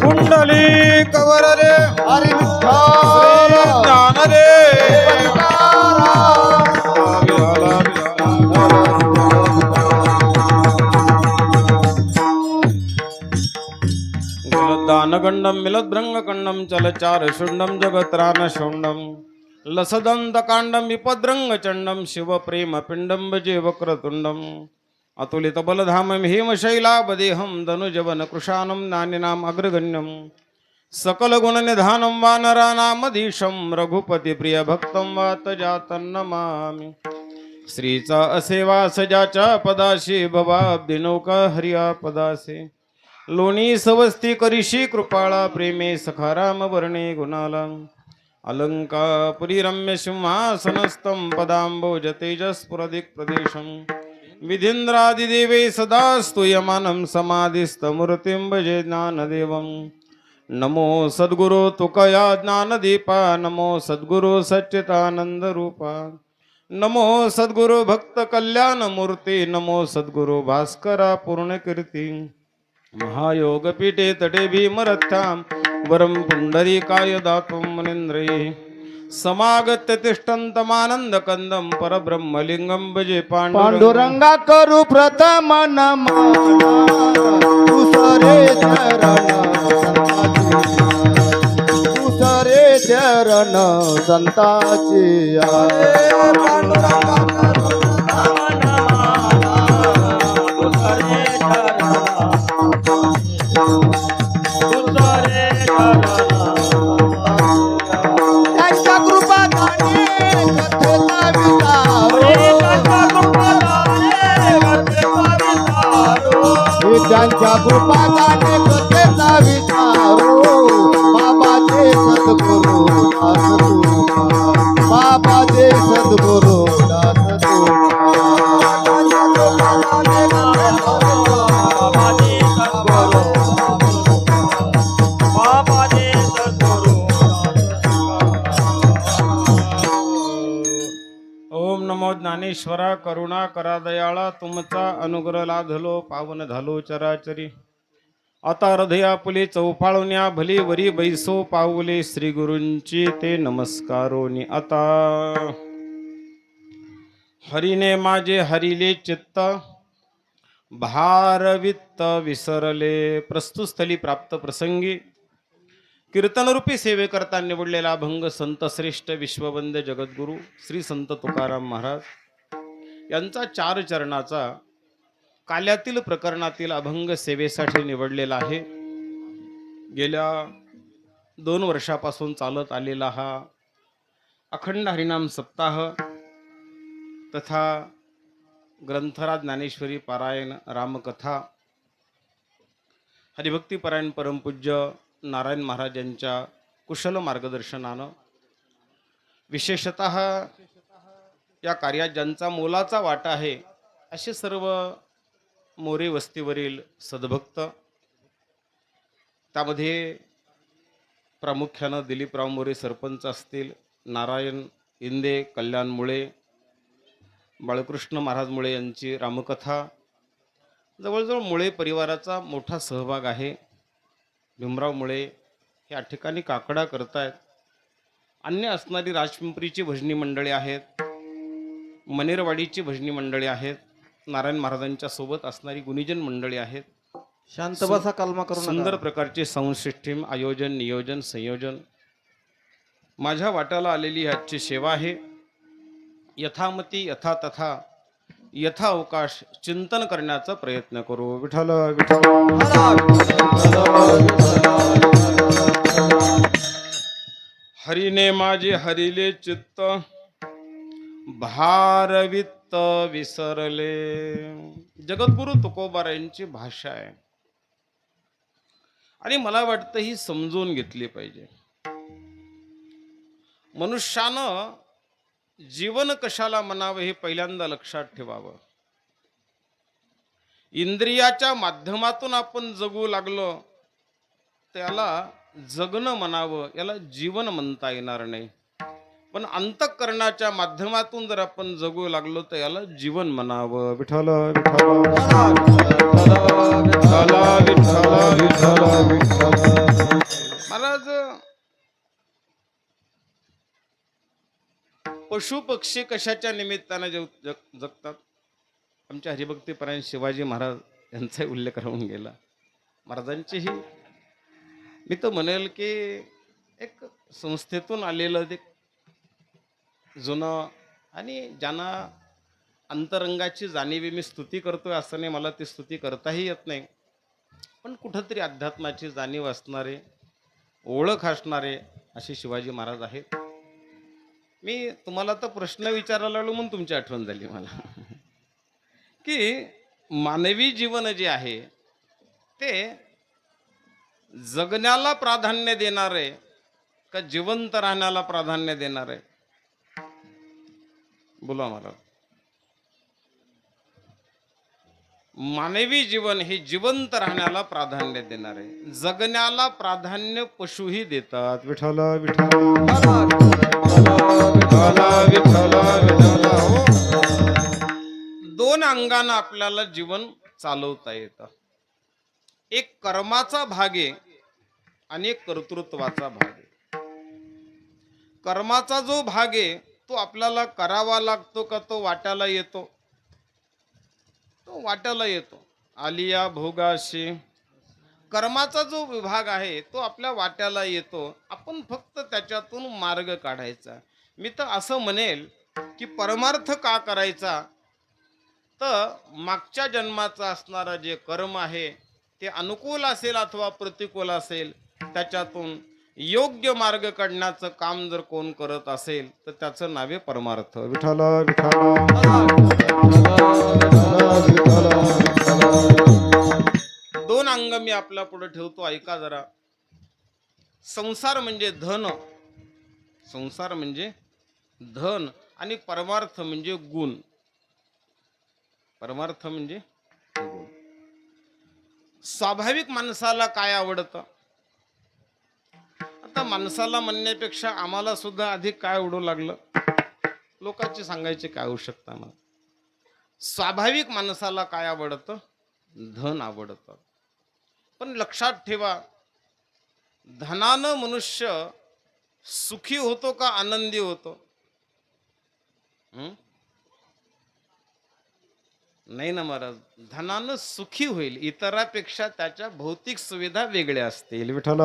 कुंडली कवर रे हरी श्री ज्ञान रे दानगंडम मिलद्भृंगकंडम चलचार शुंडम जगत्रान शोंडम लसदंतकांडम विपद्रंग चंडम शिव प्रेम पिंडम भजे वक्रतुंडम अतुलित बलधाम भीमशैलाबदेहम धनुजवन कृशानम नानिनाम अग्रगण्यम सकल गुण निधानम वानरानामधीशम रघुपती प्रिय भक्तम वात जातन्नमामि श्रीचा असेवा सजाच्या पदाशी भवाब्दी नौका हरिया पदासे लोणी सवस्ती करिशी कृपाळा प्रेमे सखाराम वर्णे गुणाला अलंकापुरी रम्य सिंहासनस्थं पदांबोज तेजस्पुरदिक प्रदेशं विधीन्द्रादिदेवे सदा स्तूयमानं समाधिस्थमूर्तिं भजे ज्ञानदेवं नमो सद्गुरो तुकया ज्ञानदीपा नमो सद्गुरो सच्चिदानंद रूपा नमो सद्गुरो भक्त कल्याण मूर्ती नमो सद्गुरो भास्करा पूर्ण कीर्ती महायोग पीठे तटे भीमरथ्यां वरं पुंडरीकाय दातुं मुनीन्द्रैः समागत्य तिष्ठन्तमानंद कंदं परब्रह्मलिंगं भजे पांडुरंगा करू प्रथम नमना दुसरे चरण दुसरे चरण संताची पांडुरंगा करू त्यांच्या कृपा त्यांच्या कृपा गाणे कथेचा विचारो बाबाचे सद्गुरु दास तुका बाबाचे सद्गुरु दास ओम नमो ज्ञानेश्वरा करुणा करा दयाळा तुमचा अनुग्रह लाधलो पावन झालो चराचरी आता हृदया पुले चौफाळुन्या भली वरी बैसो पाऊले श्री गुरूंची ते नमस्कारोनी आता हरीने माझे हरिले चित्त भारवित्त विसरले प्रस्तुतस्थली प्राप्त प्रसंगी कीर्तनरूपी सेवेकरता निवडलेला अभंग संत श्रेष्ठ विश्ववंद्य जगद्गुरु श्री संत तुकाराम महाराज यांचा 4 चरणाचा काल्यातील प्रकरणातील अभंग सेवेसाठी निवडलेला आहे. गेल्या 2 वर्षापासून चालत आलेला हा अखंड हरिनाम सप्ताह तथा ग्रंथराज ज्ञानेश्वरी पारायण रामकथा हरिभक्तीपरायण परमपूज्य नारायण महाराज यांच्या कुशल मार्गदर्शनानं विशेषतः या कार्यात ज्यांचा मोलाचा वाटा आहे असे सर्व मोरे वस्तीवरील सद्भक्त, त्यामध्ये प्रामुख्यानं दिलीपराव मोरे सरपंच असतील, नारायण इंदे, कल्याण मुळे, बाळकृष्ण महाराज मुळे यांची रामकथा, जवळजवळ मुळे परिवाराचा मोठा सहभाग आहे. भीमराव मुळे हे या ठिकाणी काकडा करतायत. अन्य असणारी राजपिंपरीची भजनी मंडळी आहेत, मनेरवाडीची भजनी मंडळी आहेत, नारायण महाराजांच्या सोबत असणारी गुणीजन मंडळी आहेत. शांत बसा, कलमा करू नका. सुंदर प्रकारचे साऊंड सिस्टीम, आयोजन, नियोजन, संयोजन माझ्या वाट्याला आलेली आजची सेवा आहे. यथामती यथा तथा यथा अवकाश चिंतन करण्याचा प्रयत्न करू. विठ्ठल हरीने माझे हरिले चित्त भारवित्त विसरले. जगद्गुरु तुकोबारायांची भाषा आहे आणि मला वाटतं ही समजून घेतली पाहिजे. मनुष्यानं जीवन कशाला म्हणावं हे पहिल्यांदा लक्षात ठेवावं. इंद्रियाच्या माध्यमातून आपण जगू लागलो त्याला जगणं म्हणावं, याला जीवन म्हणता येणार नाही. पण अंतःकरणाच्या माध्यमातून जर आपण जगू लागलो तर याला जीवन म्हणावं. विठ्ठल विठ्ठल महाराज, पशु पक्षी कशाच्या निमित्ताने जगतात? आमच्या हरिभक्तीपरायण शिवाजी महाराज यांचाही उल्लेख राहून गेला. महाराजांचीही मी तर म्हणेल की एक संस्थेतून आलेलं ते जुनं, आणि ज्यांना अंतरंगाची जाणीव, मी स्तुती करतोय असं नाही, मला ती स्तुती करताही येत नाही, पण कुठंतरी अध्यात्माची जाणीव असणारे, ओळख असणारे असे शिवाजी महाराज आहेत. मी तुम्हाला तर प्रश्न विचारायला लागलो म्हणून तुमची आठवण झाली मला की मानवी जीवन जे आहे ते जगण्याला प्राधान्य देणार आहे का जिवंत राहण्याला प्राधान्य देणार आहे? बोला मला. मानवी जीवन हे जिवंत राहण्याला प्राधान्य देणार आहे. जगण्याला प्राधान्य पशुही देतात. विठ्ठल विठ्ठल हो. दोन अंगानं आपल्याला जीवन चालवता येतं. एक कर्माचा भाग आहे आणि एक कर्तृत्वाचा भाग आहे. कर्माचा जो भाग आहे तो आपल्याला करावा लागतो का तो वाट्याला येतो? तो वाट्याला येतो. आलिया भोगाशी कर्माचा जो विभाग आहे तो आपल्या वाट्याला येतो. आपण फक्त त्याच्यातून मार्ग काढायचा. मी तर असं म्हणेल की परमार्थ का करायचा, तर मागच्या जन्माचं असणारं जे कर्म आहे ते अनुकूल असेल अथवा प्रतिकूल असेल, त्याच्यातून योग्य मार्ग काढण्याचं काम जर कोण करत असेल तर त्याचं नावे परमार्थ. विठ्ठल दोन अंग मी आपल्या पुढे ठेवतो, ऐका जरा. संसार म्हणजे धन, संसार म्हणजे धन, आणि परमार्थ म्हणजे गुण. परमार्थ म्हणजे गुण. स्वाभाविक माणसाला काय आवडतं? आता माणसाला म्हणण्यापेक्षा आम्हाला सुद्धा अधिक काय आवडू लागलं, लोकांची सांगायची काय आवश्यकता नाही. स्वाभाविक माणसाला काय आवडतं? धन आवडतं. पण लक्षात ठेवा, धनानं मनुष्य सुखी होतो का आनंदी होतो? नाही ना महाराज. धनानं सुखी होईल, इतरापेक्षा त्याच्या भौतिक सुविधा वेगळ्या असतील. विठ्ठल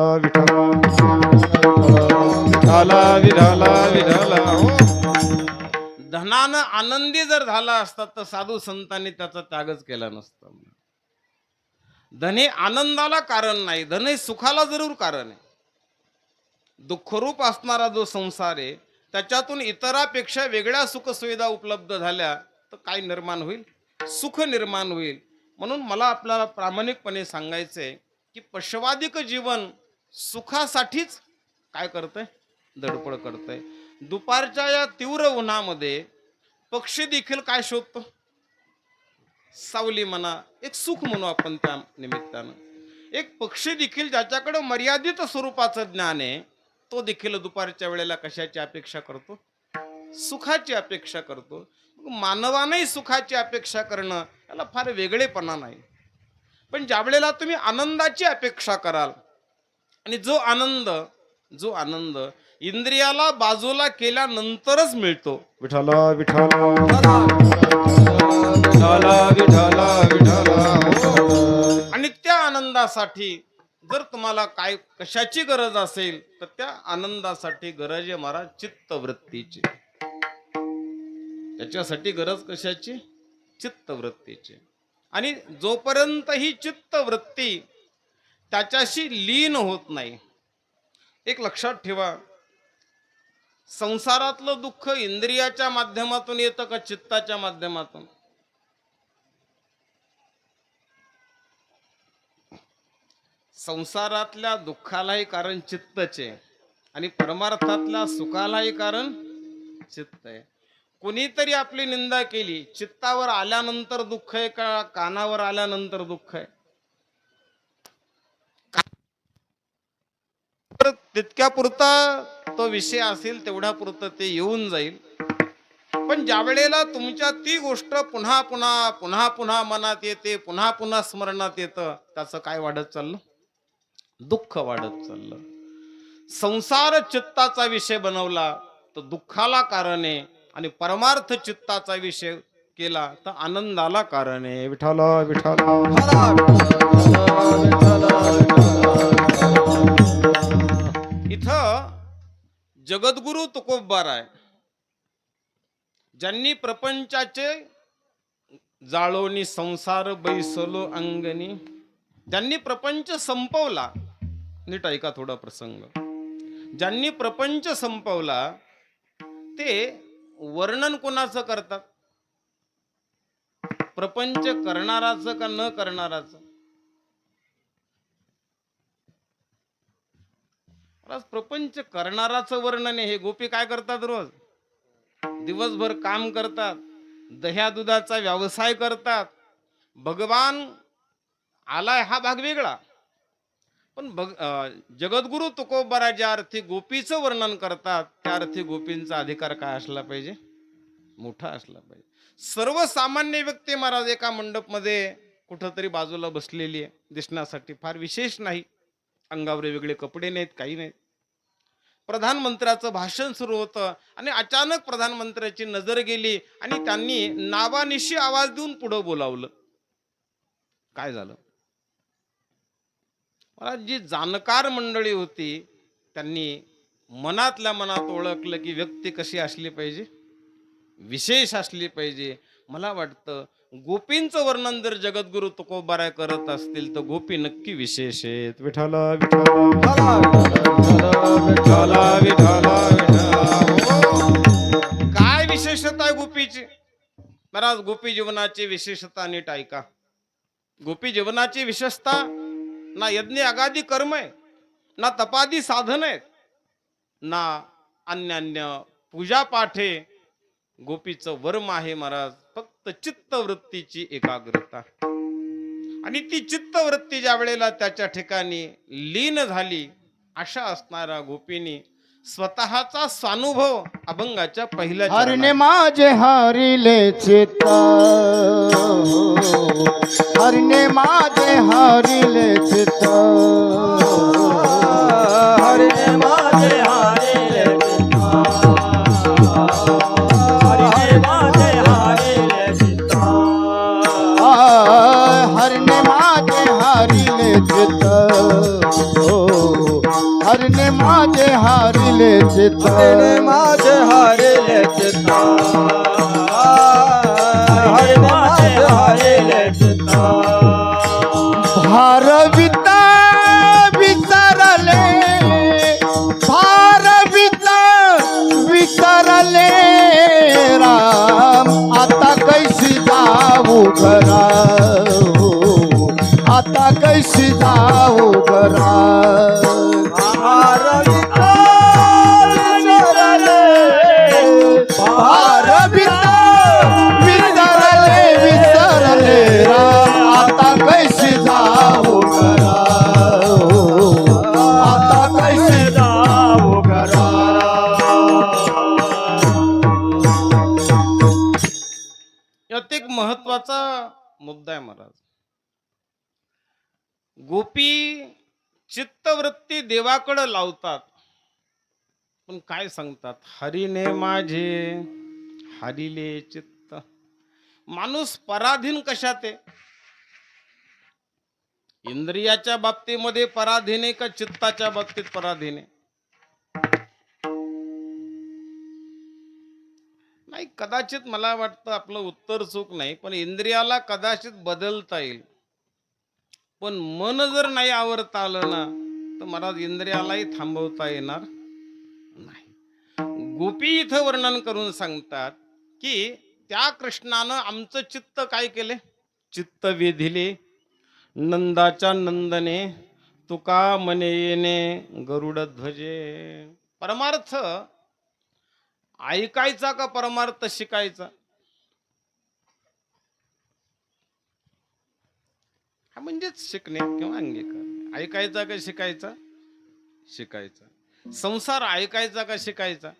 धनानं आनंदी जर झाला असता तर साधू संतांनी त्याचा त्यागच केला नसता. धन हे आनंदाला कारण नाही, धन हे सुखाला जरूर कारण आहे. दुःखरूप असणारा जो संसार आहे त्याच्यातून इतरापेक्षा वेगळ्या सुखसुविधा उपलब्ध झाल्या तर काय निर्माण होईल? सुख निर्माण होईल. म्हणून मला आपल्याला प्रामाणिकपणे सांगायचंय की पशवादिक जीवन सुखासाठीच काय करतंय? धडपड करतंय. दुपारच्या या तीव्र उन्हामध्ये पक्षी देखील काय शोधतो? सावली म्हणा, एक सुख म्हणू आपण त्या निमित्तानं. एक पक्षी देखील ज्याच्याकडे मर्यादित स्वरूपाचं ज्ञान आहे तो देखील दुपारच्या वेळेला कशाची अपेक्षा करतो? सुखाची अपेक्षा करतो. मानवानेही सुखाची अपेक्षा करणं याला फार वेगळेपणा नाही. पण ज्या वेळेला तुम्ही आनंदाची अपेक्षा कराल, आणि जो आनंद इंद्रियाला बाजूला केल्यानंतरच मिळतो. विठ्ठल विठ्ठल आणि त्या आनंदासाठी जर तुम्हाला काय कशाची गरज असेल तर त्या आनंदासाठी गरज आहे महाराज चित्तवृत्तीची. त्याच्यासाठी गरज कशाची? चित्तवृत्तीची. आणि जोपर्यंत ही चित्तवृत्ती त्याच्याशी लीन होत नाही, एक लक्षात ठेवा, संसारातलं दुःख इंद्रियाच्या माध्यमातून येतं का चित्ताच्या माध्यमातून? संसारातल्या दुःखालाही कारण चित्तच आहे आणि परमार्थातल्या सुखालाही कारण चित्त आहे. कुणीतरी आपली निंदा केली, चित्तावर आल्यानंतर दुःख आहे का कानावर आल्यानंतर दुःख आहे? तर तितक्या पुरता तो विषय असेल तेवढ्या पुरतं ते येऊन जाईल. पण ज्या वेळेला तुमच्या ती गोष्ट पुन्हा पुन्हा पुन्हा पुन्हा मनात येते, पुन्हा पुन्हा स्मरणात येतं, त्याचं काय वाढत चाललं? दुःख वाढत चाललं. संसार चित्ताचा विषय बनवला तर दुःखाला कारण आहे, आणि परमार्थ चित्ताचा विषय केला तर आनंदाला कारण आहे. विठ्ठल विठ्ठल. इथं जगद्गुरु तुकोबाराय ज्यांनी प्रपंचाचे जाळोनी संसार बैसलो अंगणी, ज्यांनी प्रपंच संपवला. नीट ऐका थोडा प्रसंग. ज्यांनी प्रपंच संपवला ते वर्णन कोणाचं करतात? प्रपंच करणाराचं का न करणाराचं? प्रपंच करणाराचं वर्णन आहे. हे गोपी काय करतात? रोज दिवसभर काम करतात, दह्या दुधाचा व्यवसाय करतात. भगवान आलाय हा भाग वेगळा. पण जगद्गुरु तुकोबारा ज्या अर्थी गोपीचं वर्णन करतात त्या अर्थी गोपींचा अधिकार काय असला पाहिजे? मोठा असला पाहिजे. सर्वसामान्य व्यक्ती महाराज एका मंडपमध्ये कुठंतरी बाजूला बसलेली आहे, दिसण्यासाठी फार विशेष नाही, अंगावर वेगळे कपडे नाहीत, काही नाहीत. प्रधानमंत्र्याचं भाषण सुरू होतं आणि अचानक प्रधानमंत्र्याची नजर गेली आणि त्यांनी नावानिशी आवाज देऊन पुढे बोलावलं. काय झालं? मला जी जाणकार मंडळी होती त्यांनी मनातल्या मनात ओळखलं की व्यक्ती कशी असली पाहिजे? विशेष असली पाहिजे. मला वाटतं गोपींचं वर्णन जर जगद्गुरु तुकोबाराय करत असतील तर गोपी नक्की विशेष आहेत. विठ्ठल काय विशेषता आहे गोपीची? महाराज गोपी जीवनाची विशेषता नीट ऐका. गोपी जीवनाची विशेषता ना यज्ञ अगादी कर्म आहे, ना तपादी साधन आहेत, ना अन्य पूजा पाठ आहे. गोपीचं वर्म आहे महाराज फक्त चित्तवृत्तीची एकाग्रता. आणि ती चित्तवृत्ती ज्या वेळेला त्याच्या ठिकाणी लीन झाली, अशा असणाऱ्या गोपींनी स्वतःचा स्वानुभव अभंगाच्या पहिल्या हरणे चरणात माझे हरिले चित्त, हरणे माझे हरिले चित्त, हरणे माझे हरिले चित्त, हरणे माझे हरिले चित्त, हरणे माझे हरिले चित्त, हरणे माझे हरिले चित्त, हरणे माझे हरिले चित्त, हरणे माझे हरिले चित्त. भारविता विसरले, भारविता विसरले राम, आता कैसी जाऊ घरा, आता कैसी जाऊ घरा. भारविता विसरले, भारविता विसरले, विसरले राम, आता कैसी जाऊ घरा, आता कैसी जाऊ घरा. यात एक महत्वाचा मुद्दा आहे महाराज. गोपी चित्तवृत्ती देवाकडे लावतात, पण काय सांगतात? हरीने माझे हरिले चित्त. माणूस पराधीन कशात आहे? इंद्रियाच्या बाबतीमध्ये पराधीन आहे का चित्ताच्या बाबतीत पराधीन आहे? नाही, कदाचित मला वाटतं आपलं उत्तर चूक नाही, पण इंद्रियाला कदाचित बदलता येईल, पण मन जर नाही आवरता आलं ना तर महाराज इंद्रियालाही थांबवता येणार नाही. गोपी इथं वर्णन करून सांगतात की त्या कृष्णानं आमचं चित्त काय केले? चित्त वेधिले नंदाच्या नंदने, तुका मने येणे गरुड ध्वजे. परमार्थ ऐकायचा का परमार्थ शिकायचा? हा म्हणजेच शिकणे किंवा अंगीकार. ऐकायचा का शिकायचा? शिकायचा. संसार ऐकायचा का शिकायचा?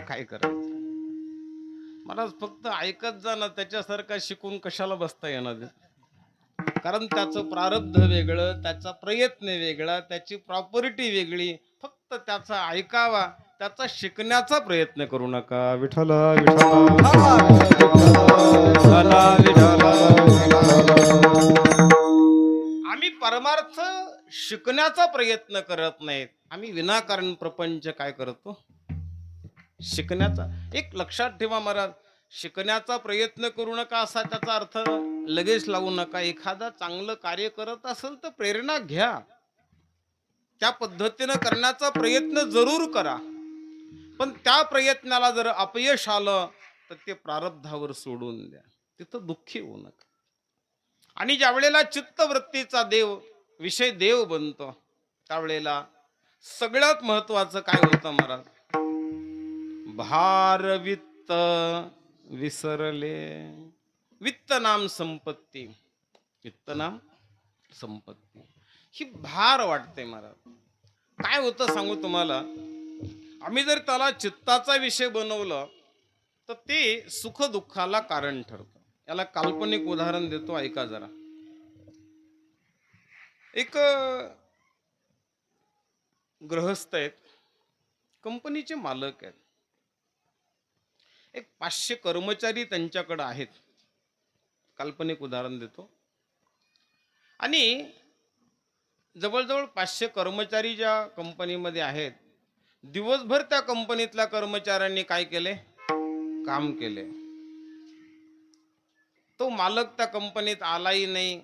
काय करायचं? मला फक्त ऐकत जा ना, त्याच्यासारखा शिकून कशाला बसता येणार आहे? कारण त्याचं प्रारब्ध वेगळं, त्याचा प्रयत्न वेगळा, त्याची प्रॉपर्टी वेगळी. फक्त त्याचा ऐकावा, त्याचा शिकण्याचा प्रयत्न करू नका. विठ्ठल आम्ही परमार्थ शिकण्याचा प्रयत्न करत नाहीत. आम्ही विनाकारण प्रपंच काय करतो? शिकण्याचा. एक लक्षात ठेवा महाराज, शिकण्याचा प्रयत्न करू नका असा त्याचा अर्थ लगेच लावू नका. एखादा चांगलं कार्य करत असेल तर प्रेरणा घ्या, त्या पद्धतीनं करण्याचा प्रयत्न जरूर करा. पण त्या प्रयत्नाला जर अपयश आलं तर ते प्रारब्धावर सोडून द्या, तिथं दुःखी होऊ नका. आणि ज्या वेळेला चित्तवृत्तीचा देव विषय देव बनतो, त्यावेळेला सगळ्यात महत्वाचं काय होतं महाराज? भार वित्त विसरले. वित्त नाम संपत्ती, वित्त नाम संपत्ती. ही भार वाटते महाराज. काय होतं सांगू तुम्हाला, आम्ही जर त्याला चित्ताचा विषय बनवलं तर ते सुख दुःखाला कारण ठरतं. याला काल्पनिक उदाहरण देतो, ऐका जरा. एक गृहस्थ आहेत, कंपनीचे मालक आहेत. एक 500 कर्मचारी त्यांच्याकडे आहेत. काल्पनिक उदाहरण देतो. आणि जवळजवळ 500 कर्मचारी ज्या कंपनीमध्ये आहेत, दिवसभर त्या कंपनीतल्या कर्मचाऱ्यांनी काय केले? काम केले. तो मालक त्या कंपनीत आलाही नाही.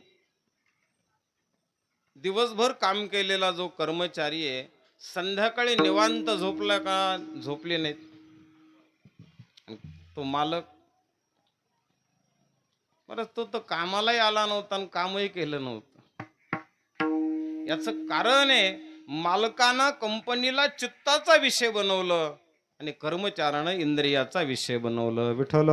दिवसभर काम केलेला जो कर्मचारी आहे, संध्याकाळी निवांत झोपला का? झोपले नाहीत. तो मालक बरं, तो तर कामालाही आला नव्हता आणि कामही केलं नव्हतं. याचं कारण आहे, मालकानं कंपनीला चित्ताचा विषय बनवलं आणि कर्मचाऱ्यानं इंद्रियाचा विषय बनवलं. विठ्ठल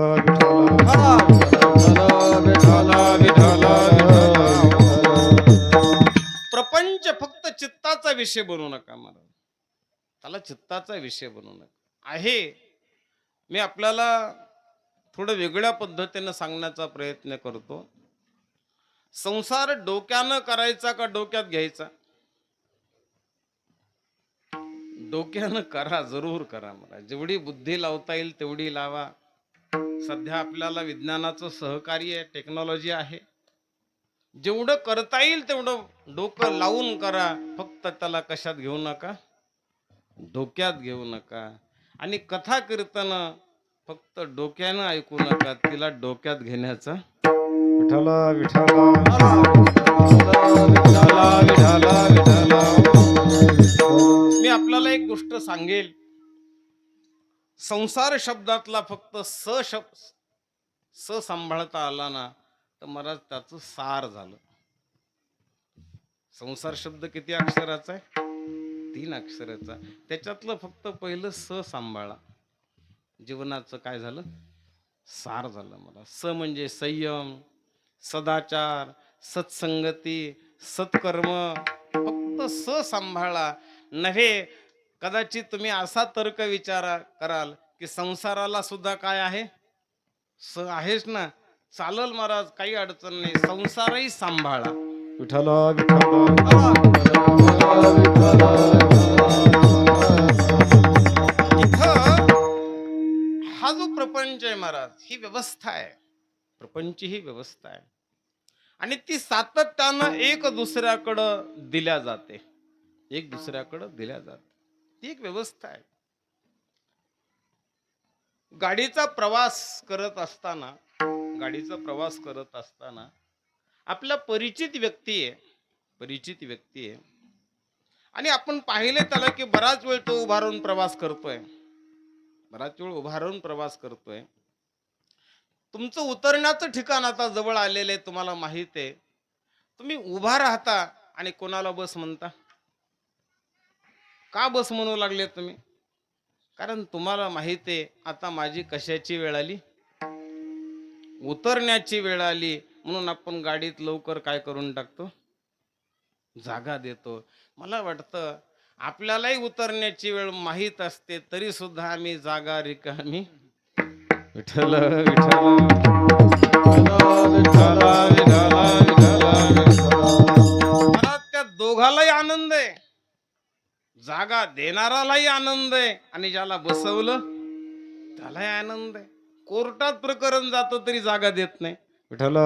प्रपंच फक्त चित्ताचा विषय बनवू नका मला, त्याला चित्ताचा विषय बनवू नका. आहे, मी आपल्याला थोडं वेगळ्या पद्धतीनं सांगण्याचा प्रयत्न करतो. संसार डोक्यानं करायचा का डोक्यात घ्यायचा? डोक्यानं करा, जरूर करा. मला जेवढी बुद्धी लावता येईल तेवढी लावा. सध्या आपल्याला विज्ञानाचं सहकार्य, टेक्नॉलॉजी आहे. जेवढं करता येईल तेवढं डोकं लावून करा. फक्त त्याला कशात घेऊ नका? डोक्यात घेऊ नका. आणि कथा कीर्तन फक्त डोक्यानं ऐकू नका, तिला डोक्यात घेण्याचा. विठ्ठल विठ्ठल मी आपल्याला एक गोष्ट सांगेल. संसार शब्दातला फक्त स सांभाळता आला ना तर महाराज त्याचं सार झालं. संसार शब्द किती अक्षराचा आहे? 3 अक्षराचा. त्याच्यातलं फक्त पहिलं स सांभाळा, जीवनाचं काय झालं? सार झालं. मला स म्हणजे संयम, सदाचार, सत्संगती, सत्कर्म. फक्त स सांभाळा. नव्हे कदाचित तुम्ही असा तर्क विचार कराल की संसाराला सुद्धा काय आहे? स आहेच ना. चालल महाराज, काही अडचण नाही, संसारही सांभाळा. विठ्ठल इथं हा जो प्रपंच आहे महाराज, ही व्यवस्था आहे. प्रपंच ही व्यवस्था आहे आणि ती सातत्यानं एक दुसऱ्याकडं दिल्या जाते. एक दुसऱ्याकडं दिल्या जाते. ती एक व्यवस्था आहे. गाडीचा प्रवास करत असताना आपला परिचित व्यक्ती आहे आणि आपण पाहिले त्याला की बराच वेळ तो उभारून प्रवास करतोय. तुमचं उतरण्याचं ठिकाण आता जवळ आलेलं आहे, तुम्हाला माहित आहे. तुम्ही उभा राहता आणि कोणाला बस म्हणता? का बस म्हणू लागले तुम्ही? कारण तुम्हाला माहित आहे आता माझी कशाची वेळ आली? उतरण्याची वेळ आली. म्हणून आपण गाडीत लवकर काय करून टाकतो? जागा देतो. मला वाटतं आपल्यालाही उतरण्याची वेळ माहीत असते तरी सुद्धा आम्ही जागा रिकामी. विठ्ठल विठ्ठल विठ्ठला विठ्ठला विठ्ठला मला त्या दोघालाही आनंद आहे. जागा देणारालाही आनंद आहे आणि ज्याला बसवलं त्यालाही आनंद आहे. कोर्टात प्रकरण जातं तरी जागा देत नाही. विठ्ठल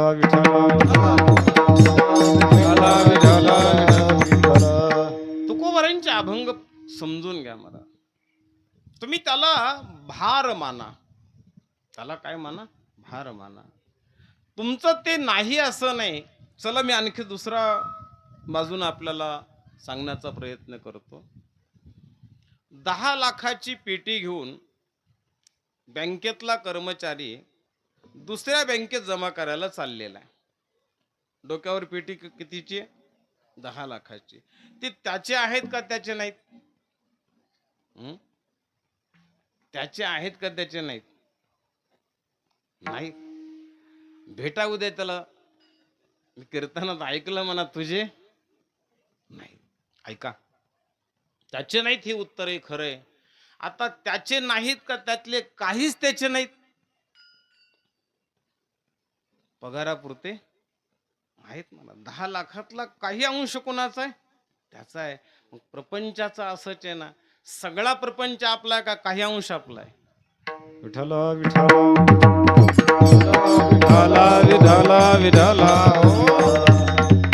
तुकोबारांचे अभंग समजून घ्या. मला तुम्ही त्याला भार माना. त्याला काय माना? भार माना. तुमचं ते नाही असं नाही. चला मी आणखी दुसरा बाजून आपल्याला सांगण्याचा प्रयत्न करतो. 10 लाखाची पेटी घेऊन बँकेतला कर्मचारी दुसऱ्या बँकेत जमा करायला चाललेला आहे. डोक्यावर पेटी कितीची? 10 लाखाची. ती त्याचे आहेत का त्याचे नाहीत? त्याचे आहेत का त्याचे नाहीत? नाही. भेटा उद्या त्याला. मी कीर्तनात ऐकलं म्हणा तुझे नाही. ऐका, त्याचे नाहीत हे उत्तर आहे खरंय. आता त्याचे नाहीत का त्यातले काहीच त्याचे नाहीत? पगारापुरते आहेत मला. 10 लाखातला काही अंश कोणाचा आहे? त्याचा आहे. मग प्रपंचाचा असंच आहे ना. सगळा प्रपंच आपला आहे का काही अंश आपला आहे? विठ्ठल विठ्ठल विठ्ठला विठ्ठला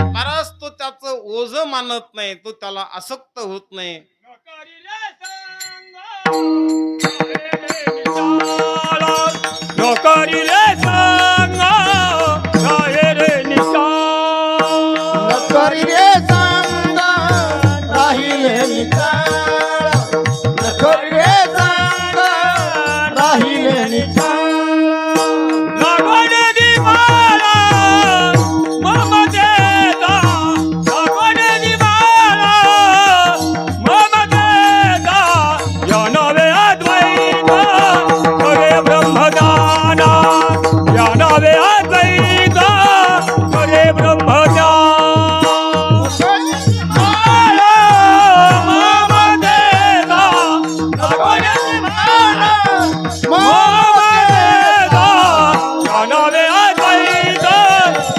महाराज तो त्याचं ओझ मानत नाही. तो त्याला आसक्त होत नाही. नोकरीले सांगा आहे रे निशाण. नकरी रे सांगा राहिले निचाळ. नकरी रे सांगा राहिले निचाळ. लागवड दिवाळा ममतेचा. लागवड दिवाळा ममतेचा. या नवे अद्वैत खरे ब्रह्मज्ञाना. या नवे अद्वैत खरे ब्रह्मज्ञान.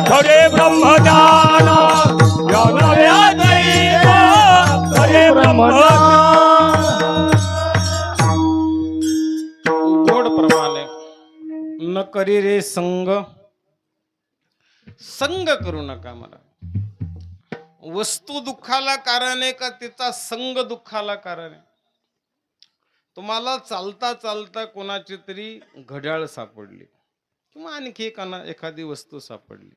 खरे ब्रह्मज्ञान. या नवे अद्वैत खरे ब्रह्मज्ञान. गोड प्रमाणे न करी रे संग. संग करू नका. मला वस्तू दुःखाला कारण आहे का तिचा संग दुःखाला कारण आहे? तुम्हाला चालता चालता कोणाची तरी घड्याळ सापडली किंवा आणखी एखादी वस्तू सापडली.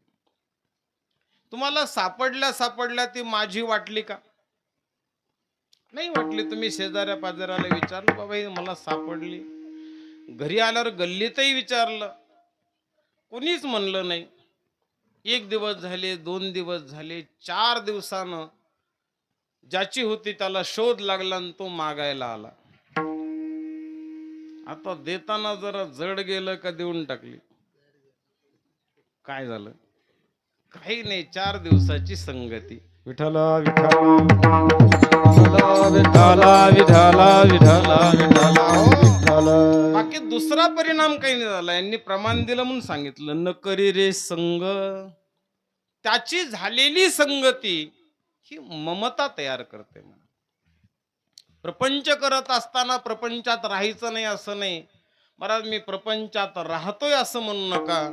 तुम्हाला सापडल्या सापडल्या ती माझी वाटली का? नाही वाटली. तुम्ही शेजाऱ्या पाजाऱ्याला विचारलं, बाबा ही मला सापडली. घरी आल्यावर गल्लीतही विचारलं, कोणीच म्हणलं नाही. 1 दिवस झाले, 2 दिवस झाले, 4 दिवसानं ज्याची होती त्याला शोध लागला आणि तो मागायला आला. आता देताना जरा जड गेलं का देऊन टाकली? काय झालं? काही नाही. 4 दिवसाची संगती. विठ्ठल विठ्ठल विठ्ठला विठ्ठला विठ्ठला विठ्ठला. बाकी दुसरा परिणाम काही नाही झाला. यांनी प्रमाण दिलं म्हणून सांगितलं. न करी रे संग. त्याची झालेली संगती ही ममता तयार करते. प्रपंच करत असताना प्रपंचात राहायचं नाही असं नाही. महाराज मी प्रपंचात राहतोय असं म्हणू नका.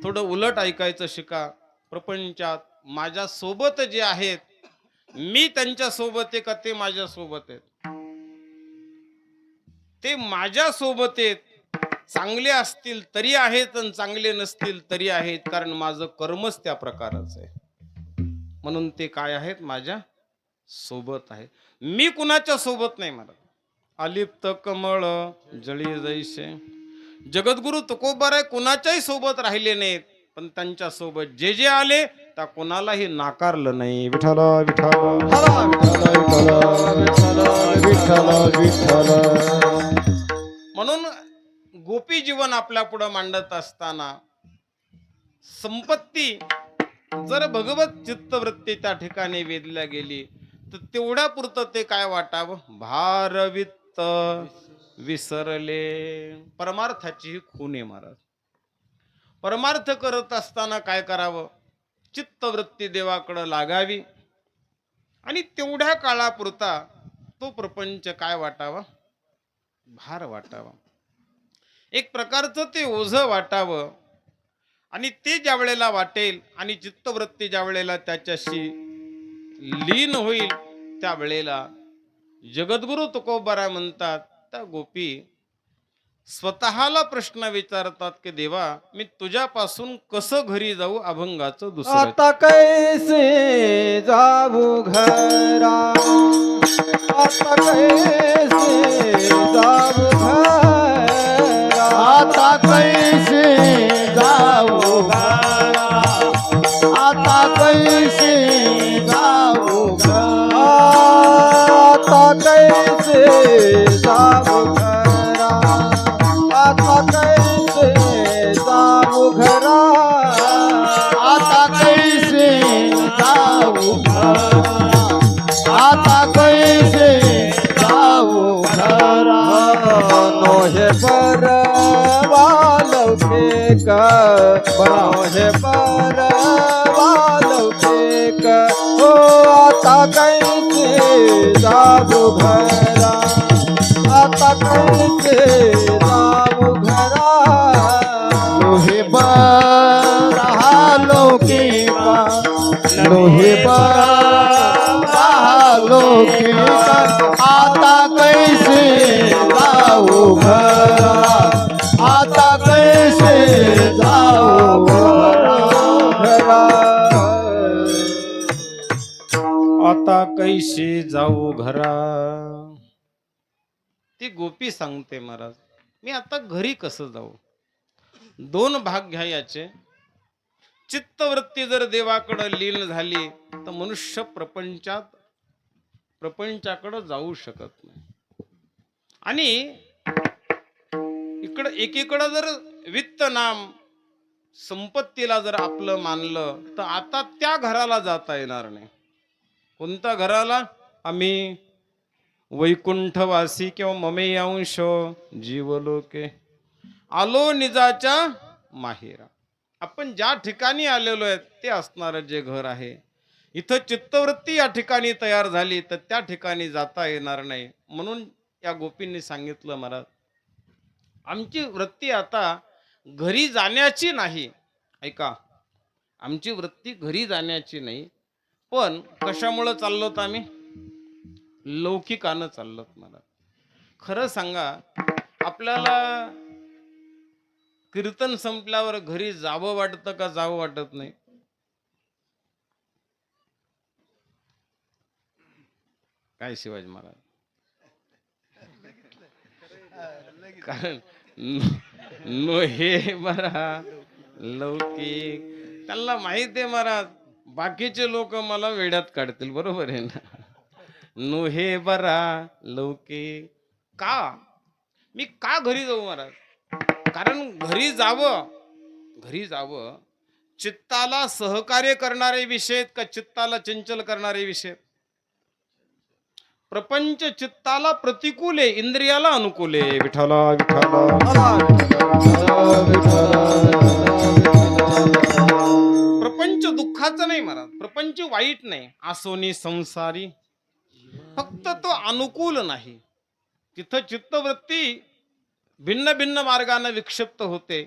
थोडं उलट ऐकायचं शिका. प्रपंचात माझ्या सोबत जे आहेत, मी त्यांच्या सोबत आहे का ते माझ्या सोबत आहेत? ते माझ्या सोबत आहेत. चांगले असतील तरी आहेत आणि चांगले नसतील तरी आहेत. कारण माझं कर्मच त्या प्रकारचं आहे. म्हणून ते काय आहेत? माझ्या सोबत आहे. मी कुणाच्या सोबत नाही. मला अलिप्त कमळ जळी जैसे. जगद्गुरु तुकोबाराय कुणाच्याही सोबत राहिले नाहीत. पण त्यांच्या सोबत जे जे आले त्या कोणालाही नाकारलं नाही. विठ्ठल विठ्ठल म्हणून गोपी जीवन आपल्या पुढे मांडत असताना संपत्ती जर भगवत चित्तवृत्ती त्या ठिकाणी वेधल्या गेली तर तेवढ्या पुरतं ते काय वाटावं, भारवित्त विसरले. परमार्थाची ही खून आहे महाराज. परमार्थ करत असताना काय करावं, चित्तवृत्ती देवाकडं लागावी आणि तेवढ्या काळापुरता तो प्रपंच काय वाटावा, भार वाटावा, एक प्रकारचं ते ओझं वाटावं. आणि ते ज्या वेळेला वाटेल आणि चित्तवृत्ती ज्या वेळेला त्याच्याशी लीन होईल त्या वेळेला जगद्गुरु तुकोबाराय म्हणतात, त्या गोपी स्वतःला प्रश्न विचारतात की देवा, मी तुझ्यापासून कसं घरी जाऊ अभंगाचं दुसरं. आता कैसे जाऊ घरा, आता कैसे जाऊ घरा, आता कैसे जाऊ घरा, आता कैसे जाऊ घरा, आता कैसे जाऊ घरा, आता कैसे जाऊ घरा, आता कैसे जाऊ घरा, आता कैसे जाऊ घरा. नोहे परवा लौकिक, नोहे परवा लौकिक, हो आता कैसे जाऊ घरा, आता कैसे जाऊ घरा. नोहे बरा लौकिका, नोहे बरा लौकिका, आता कैसे जाऊ घरा, आता कैसे जाऊ घरा. आता कैशी जाऊ घरा. ती गोपी सांगते महाराज, मी आता घरी कसं जाऊ. दोन भाग घ्या याचे. चित्तवृत्ती जर देवाकडे लीन झाली तर मनुष्य प्रपंचाकडे जाऊ शकत नाही. आणि एकीकडे जर वित्त नाम संपत्तीला जर आपलं मानलं तर आता त्या घराला जाता येणार नाही. कोणत्या घराला, आम्ही वैकुंठवासी किंवा ममे अंश जीवलोके आलो निजाच्या माहेरा. आपण ज्या ठिकाणी आलेलो आहे ते असणारं जे घर आहे, इथं चित्तवृत्ती या ठिकाणी तयार झाली तर त्या ठिकाणी जाता येणार नाही. म्हणून या गोपींनी सांगितलं, महाराज आमची वृत्ती आता घरी जाण्याची नाही. ऐका, आमची वृत्ती घरी जाण्याची नाही, पण कशामुळं चाललोत आम्ही, लौकिकानं चाललोत. मला खरं सांगा, आपल्याला कीर्तन संपल्यावर घरी जावं वाटतं का जावं वाटत नाही? काय शिवाजी महाराज, कारण नो हे बरा लौकिक, त्यांना माहित आहे महाराज बाकीचे लोक मला वेड्यात काढतील, बरोबर आहे ना. नो हे बरा लौकिक का, मी का घरी जाऊ महाराज, कारण घरी जावं चित्ताला सहकार्य करणारे विषय का चित्ताला चंचल करणारे विषय. प्रपंच चित्ताला प्रतिकूल आहे, इंद्रियाला अनुकूल आहे. विठ्ठला विठ्ठला. प्रपंच दुःखाचं नाही महाराज, प्रपंच वाईट नाही, आसोनी संसारी, फक्त तो अनुकूल नाही. तिथं चित्तवृत्ती भिन्न भिन्न मार्गाने विक्षिप्त होते.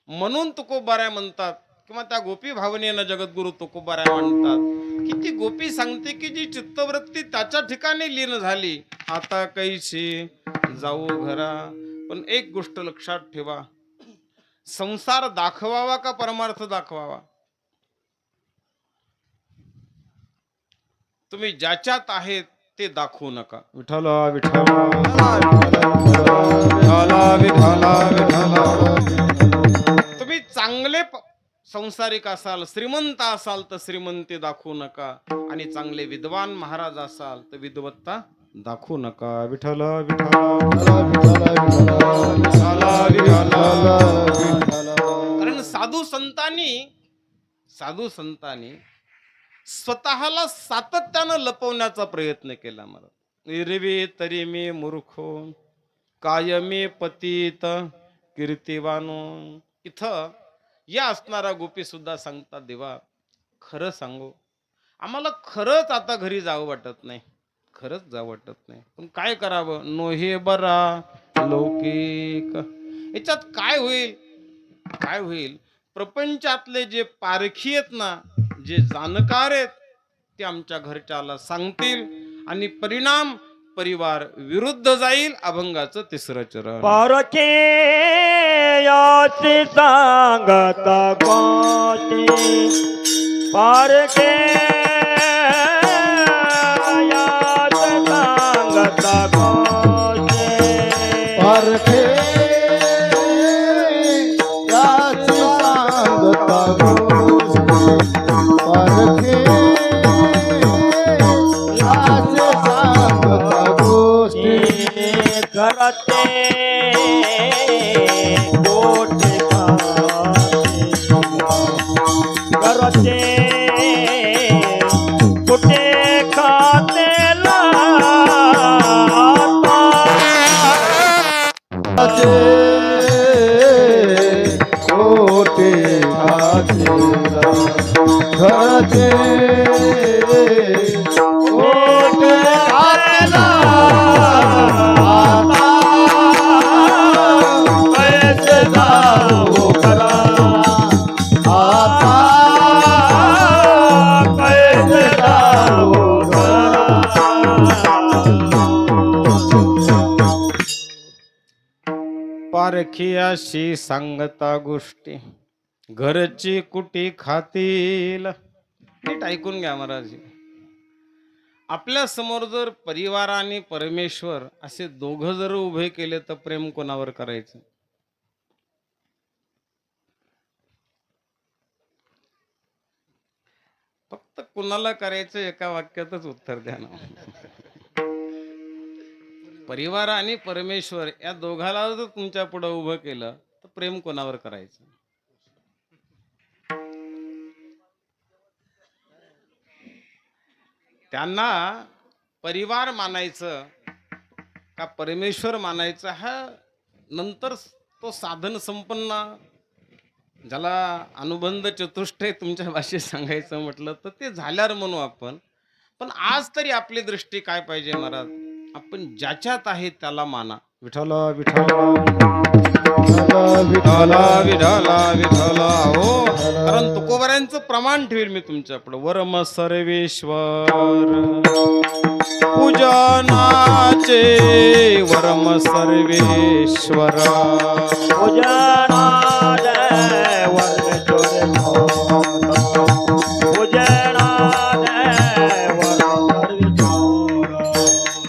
म्हणून तुकोबाराय म्हणतात किंवा त्या गोपी भावनेनं जगद्गुरु तुकोबाराय म्हणतात की ती गोपी सांगते की जी चित्तवृत्ती त्याच्या ठिकाणी लीन झाली, आता कैशी जाऊ घरा. पण एक गोष्ट लक्षात ठेवा, संसार दाखवावा का परमार्थ दाखवावा? तुम्ही ज्याच्यात आहेत ते दाखवू नका. विठ्ठला विठ्ठला विठ्ठला विठ्ठला. तुम्ही चांगले संसारिक असाल, श्रीमंत असाल तर श्रीमंती दाखवू नका, आणि चांगले विद्वान महाराज असाल तर विद्वत्ता दाखवू नका. विठ्ठला विठ्ठला. कारण साधू संतांनी साधू संतांनी स्वतःला सातत्यानं लपवण्याचा प्रयत्न केला. मला एरवी तरी मी मूर्खो कायमी पतित कीर्तिवानो. इथं या असणारा गोपी सुद्धा सांगतात, देवा खरं सांगू, आम्हाला खरंच आता घरी जावं वाटत नाही, खरंच जावं वाटत नाही, पण काय करावं, नोहे बरा लौकिक. याच्यात काय होईल, काय होईल, प्रपंचातले जे पारखी आहेत ना, जे जाणकार आहेत, ते आमच्या घरच्याला सांगतील आणि परिणाम परिवार विरुद्ध जाईल. अभंगाचं तिसरं चरण. पारखे याची सांगता कोटी, पारखे याची सांगता कोटी. परखे याची सांगता गोष्टी, परखे याची सांगता गोष्टी. करते गोठे करते कुठे खाते कोटे घातला घरचे कोटे घातला. पैसे जाऊ खरा आता पैसे जाऊ पारखियाशी सांगता गोष्टी, घरची कुटी खातील. नीट ऐकून घ्या महाराज. आपल्या समोर जर परिवार आणि परमेश्वर असे दोघं जर उभे केले तर प्रेम कोणावर करायचं? फक्त कुणाला करायचं एका वाक्यातच उत्तर द्या ना. परिवार आणि परमेश्वर या दोघाला जर तुमच्या पुढे उभं केलं तर प्रेम कोणावर करायचं? त्यांना परिवार मानायचं का परमेश्वर मानायचं हा नंतर तो साधन संपन्न, ज्याला अनुबंध चतुष्टय तुमच्या भाषेत सांगायचं म्हटलं तर ते झाल्यावर म्हणू आपण. पण आज तरी आपली दृष्टी काय पाहिजे महाराज, आपण ज्याच्यात आहे त्याला माना. विठ्ठला विठ्ठला विठ्ठला विठ्ठला विठ्ठला. हो, कारण तुकोबारायांचं प्रमाण ठेवील मी तुमच्या पुढे. वरम सर्वेश्वर पूजनाचे, वरम सर्वेश्वर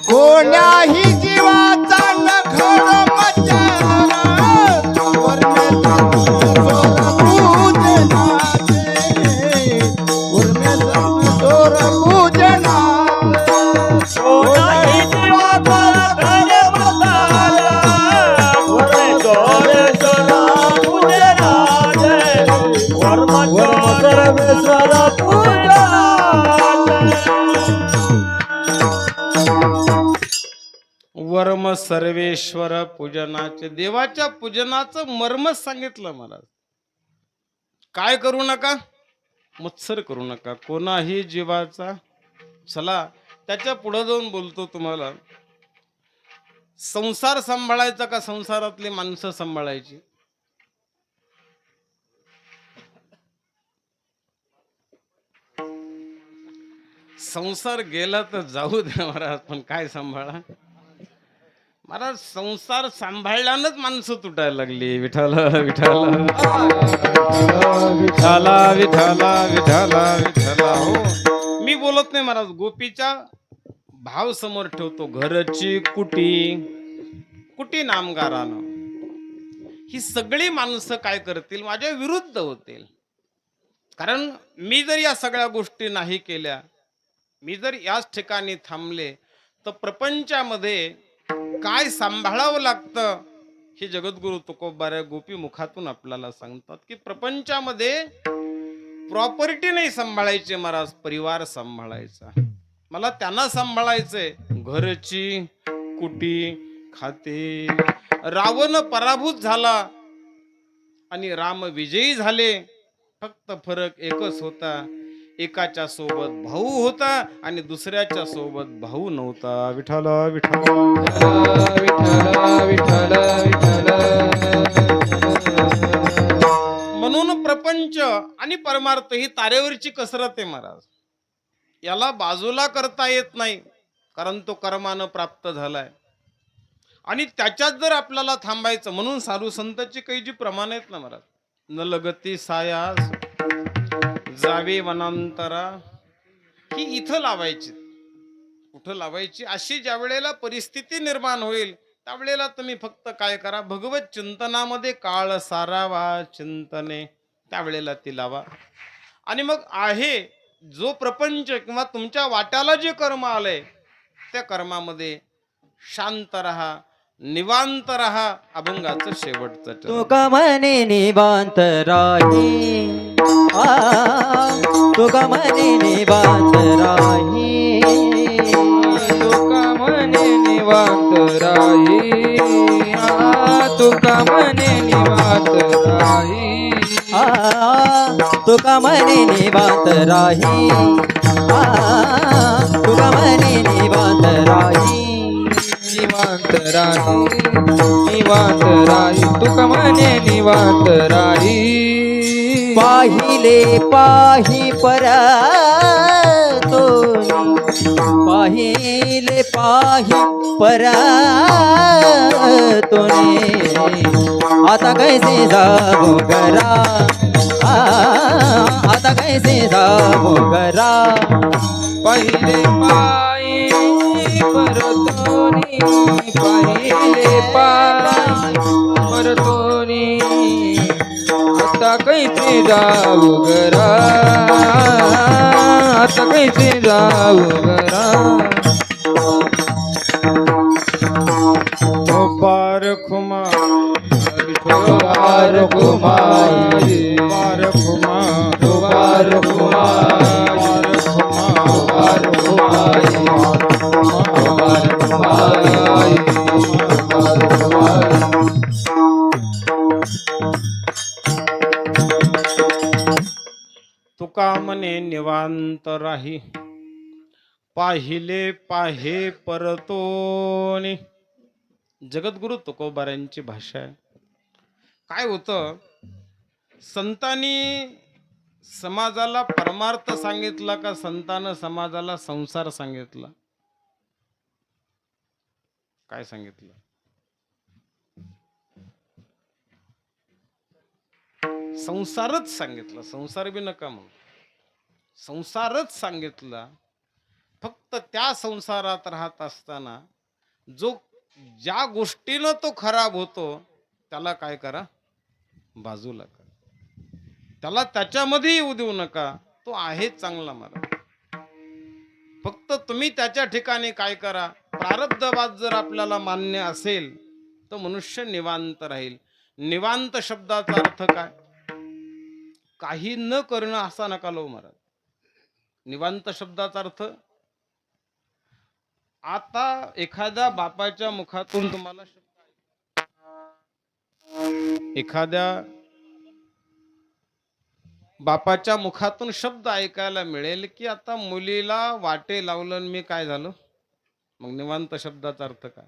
कोण्याही जीवाचा नखर मचार, पूजनाचे पूजना. वर्म सर्वेश्वर पूजनाचे. देवाच्या पूजनाचं मर्मच सांगितलं महाराज. काय करू नका, मत्सर करू नका कोणाही जीवाचा. चला त्याच्या पुढे जाऊन बोलतो तुम्हाला. संसार सांभाळायचा का संसारातली माणसं सांभाळायची? संसार गेला तर जाऊ द्या महाराज, पण काय सांभाळा महाराज. संसार सांभाळल्यानंच माणसं तुटायला लागली. विठाला विठाला विठाला विठाला विठाला विठाला. हो, मी बोलत नाही महाराज, गोपीच्या भाव समोर ठेवतो. घरची कुटी, कुटी नामगारानं ही सगळी माणसं काय करतील, माझ्या विरुद्ध होतील. कारण मी जर या सगळ्या गोष्टी नाही केल्या, मी जर याच ठिकाणी थांबले तर प्रपंचामध्ये काय सांभाळावं लागतं हे जगद्गुरु तुकोबाराय गोपी मुखातून आपल्याला सांगतात. की प्रपंचामध्ये प्रॉपर्टी नाही सांभाळायची महाराज, परिवार सांभाळायचा. मला त्यांना सांभाळायचंय. घरची कुटी खाते. रावण पराभूत झाला आणि राम विजयी झाले. फक्त फरक एकच होता, एकाच्या सोबत भाऊ होता आणि दुसऱ्याच्या सोबत भाऊ नव्हता. विठ्ठल विठ्ठल. विठ्ठल म्हणून प्रपंच आणि परमार्थ ही तारेवरची कसरत आहे महाराज. याला बाजूला करता येत नाही, कारण तो कर्मानं प्राप्त झालाय. आणि त्याच्यात जर आपल्याला थांबायचं, म्हणून साधू संतांची काही जी प्रमाण आहेत ना महाराज, न लगती सायास जावे वनांतरा, ही इथं लावायची. कुठं लावायची? अशी ज्या वेळेला परिस्थिती निर्माण होईल त्यावेळेला तुम्ही फक्त काय करा, भगवत चिंतनामध्ये काळ सारावा चिंतने, त्यावेळेला ती लावा. आणि मग आहे जो प्रपंच किंवा तुमच्या वाट्याला जे कर्म आलंय त्या कर्मामध्ये शांत रहा, निवांत रहा. अभंगाचं शेवटचं चरण. तुका म्हणे निवांत राही, तुका म्हणे निवांत राही, तुका म्हणे निवांत राही, तुका म्हणे निवांत राही, तुका म्हणे निवांत राही, तुका म्हणे निवांत राही, निवांत राही, निवांत राही, तुका म्हणे निवांत राही. पाहिले पाही परातोनी, पाहिले पाही परातोनी, आता कैसे जावो घरा, आता कैसे जावो घरा. पहिले पायी परतोनी, पहिले पायी परतोनी, आता कैसे जाऊ घरा, आता कैसे जाऊ घरा. पारखुमा पारखुमा पारखुमा पारखुमा तुका म्हणे निवांत राही, पाहिले पाहे परतोनी. जगद्गुरु तुकोबारायांची भाषा आहे. काय होतं, संतांनी समाजाला परमार्थ सांगितला का संतानं समाजाला संसार सांगितला? काय सांगितलं? संसारच सांगितलं. संसार बी नका म्हणून, संसारच सांगितला. फक्त त्या संसारात राहत असताना जो ज्या गोष्टीनं तो खराब होतो त्याला काय करा, बाजूला करा. त्याला त्याच्यामध्ये येऊ देऊ नका. तो आहे चांगला मला. फक्त तुम्ही त्याच्या ठिकाणी काय करा, प्रारब्धवाद जर आपल्याला मान्य असेल तर मनुष्य निवांत राहील. निवांत शब्दाचा अर्थ काय? काही न करणं असा नका लो महाराज. निवांत शब्दाचा अर्थ, आता एखाद्या बापाच्या मुखातून तुम्हाला एखाद्या बापाच्या मुखातून शब्द ऐकायला मिळेल की आता मुलीला वाटे लावलं आणि मी काय झालं. मग निवांत शब्दाचा अर्थ काय?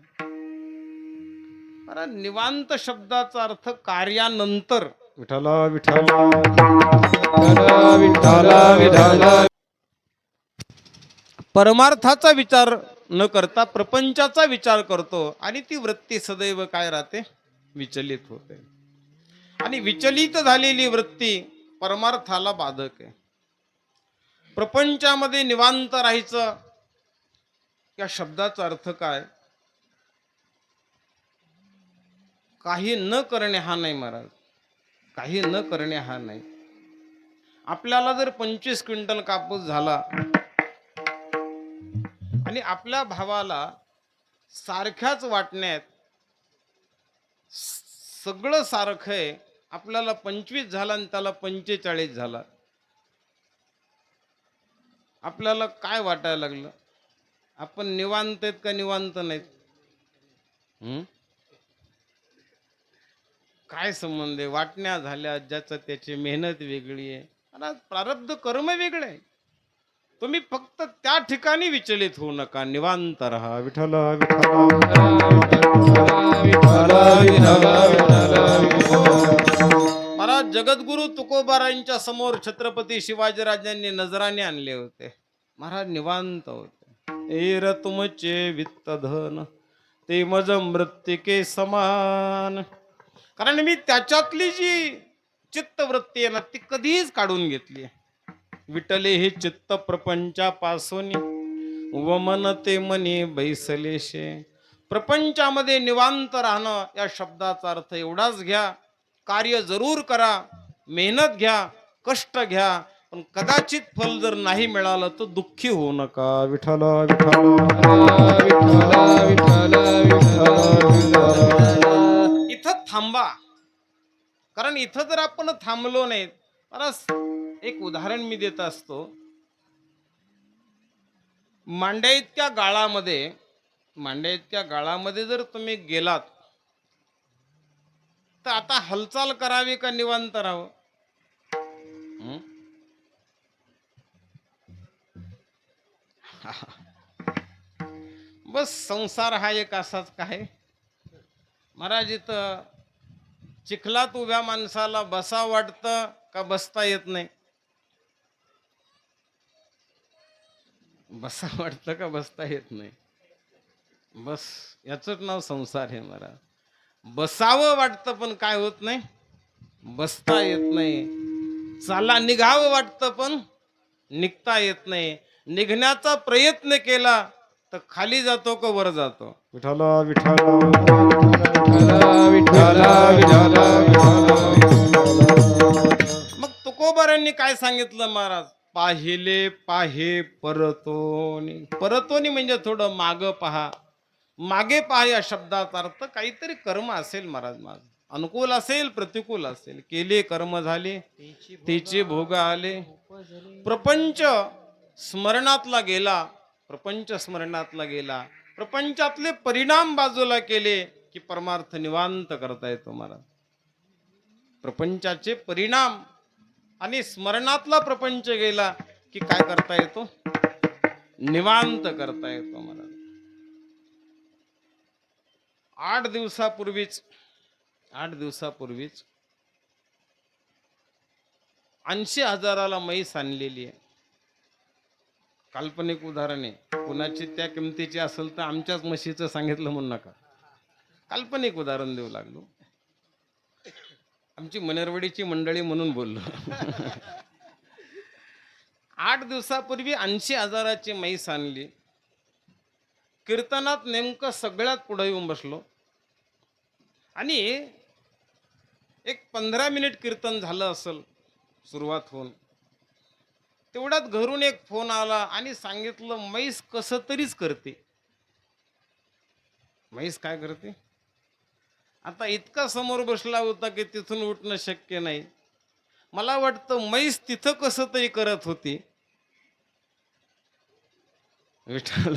अरे निवांत शब्दाचा अर्थ कार्यानंतर. विठ्ठल विठ्ठल विठ्ठल विठ्ठल. परमार्थाचा विचार न करता प्रपंचाचा विचार करतो आणि ती वृत्ती सदैव काय राहते, विचलित होते. आणि विचलित झालेली वृत्ती परमार्थाला बाधक आहे. प्रपंचामध्ये निवांत राहायचं या शब्दाचा अर्थ काय? काही न करणे हा नाही महाराज. काही न करणे हा नाही. आपल्याला जर 25 क्विंटल कापूस झाला आणि आपल्या भावाला सारख्याच वाटण्यात सगळं सारखं आहे, आपल्याला 25 झाला आणि त्याला 45 झाला, आपल्याला काय वाटायला लागलं? आपण निवांत आहेत का निवांत नाहीत? हं? काय संबंध आहे? वाटण्या झाल्या, ज्याचं त्याची मेहनत वेगळी आहे आणि प्रारब्ध कर्म वेगळे आहे. तुम्ही फक्त त्या ठिकाणी विचलित होऊ नका, निवांत राहा. विठ्ठल महाराज जगद्गुरु तुकोबारायांच्या समोर छत्रपती शिवाजीराजांनी नजराने आणले होते. महाराज निवांत होते. एर तुमचे वित्त धन ते मज मृत्तिके समान. कारण मी त्याच्यातली जी चित्तवृत्ती आहे ना ती कधीच काढून घेतली. विटले हे चित्त प्रपंचापासून वमन ते मनी बैसलेशे. प्रपंचामध्ये निवांत राहणं या शब्दाचा अर्थ एवढाच घ्या. कार्य जरूर करा, मेहनत घ्या, कष्ट घ्या, पण कदाचित फल जर नाही मिळालं तर दुःखी होऊ नका. विठ्ठल इथं थांबा. कारण इथं जर आपण थांबलो नाही. एक उदाहरण मी देत असतो. मांड्या इतक्या गाळामध्ये जर तुम्ही गेलात तर आता हालचाल करावी का निवांत राहावं? बस संसार हा एक असाच काय महाराज. इथं चिखलात उभ्या माणसाला बसा वाटतं का बसता येत नाही? बसा वाटतं का बसता येत नाही? बस याचंच नाव संसार आहे महाराज. बसावं वाटतं पण काय होत नाही, बसता येत नाही. चाला निघावं वाटतं पण निघता येत नाही. निघण्याचा प्रयत्न केला तर खाली जातो का वर जातो? विठ्ठल विठ्ठल मग तुकोबारांनी काय सांगितलं महाराज? पाहिले पाहे परतोनी. परतोनी म्हणजे थोडं माग पहा. मागे पहा या शब्दाचा अर्थ काहीतरी कर्म असेल महाराज. माझं अनुकूल असेल प्रतिकूल असेल, केले कर्म झाले तिचे भोग आले. प्रपंच स्मरणातला गेला, प्रपंचातले परिणाम बाजूला केले की परमार्थ निवांत करता येतो महाराज. प्रपंचाचे परिणाम आणि स्मरणातला प्रपंच गेला की काय करता येतो? निवांत करता येतो महाराज. 8 दिवसापूर्वीच 80,000ला म्हैस आणलेली आहे. काल्पनिक उदाहरण आहे. कुणाची त्या किमतीची असेल तर आमच्याच म्हशीचं सांगितलं म्हणू नका. काल्पनिक उदाहरण देऊ लागलो. आमची मनेरवडीची मंडळी म्हणून बोललो. 8 दिवसापूर्वी 80,000ची म्हैस आणली. कीर्तनात नेमकं सगळ्यात पुढे येऊन बसलो आणि एक 15 मिनिट कीर्तन झालं असेल सुरुवात होऊन. तेवढ्यात घरून एक फोन आला आणि सांगितलं म्हैस कसं तरीच करते. म्हैस काय करते? आता इतका समोर बसला होता की तिथून उठणं शक्य नाही. मला वाटतं म्हैस तिथं कसं तरी करत होती. विठ्ठल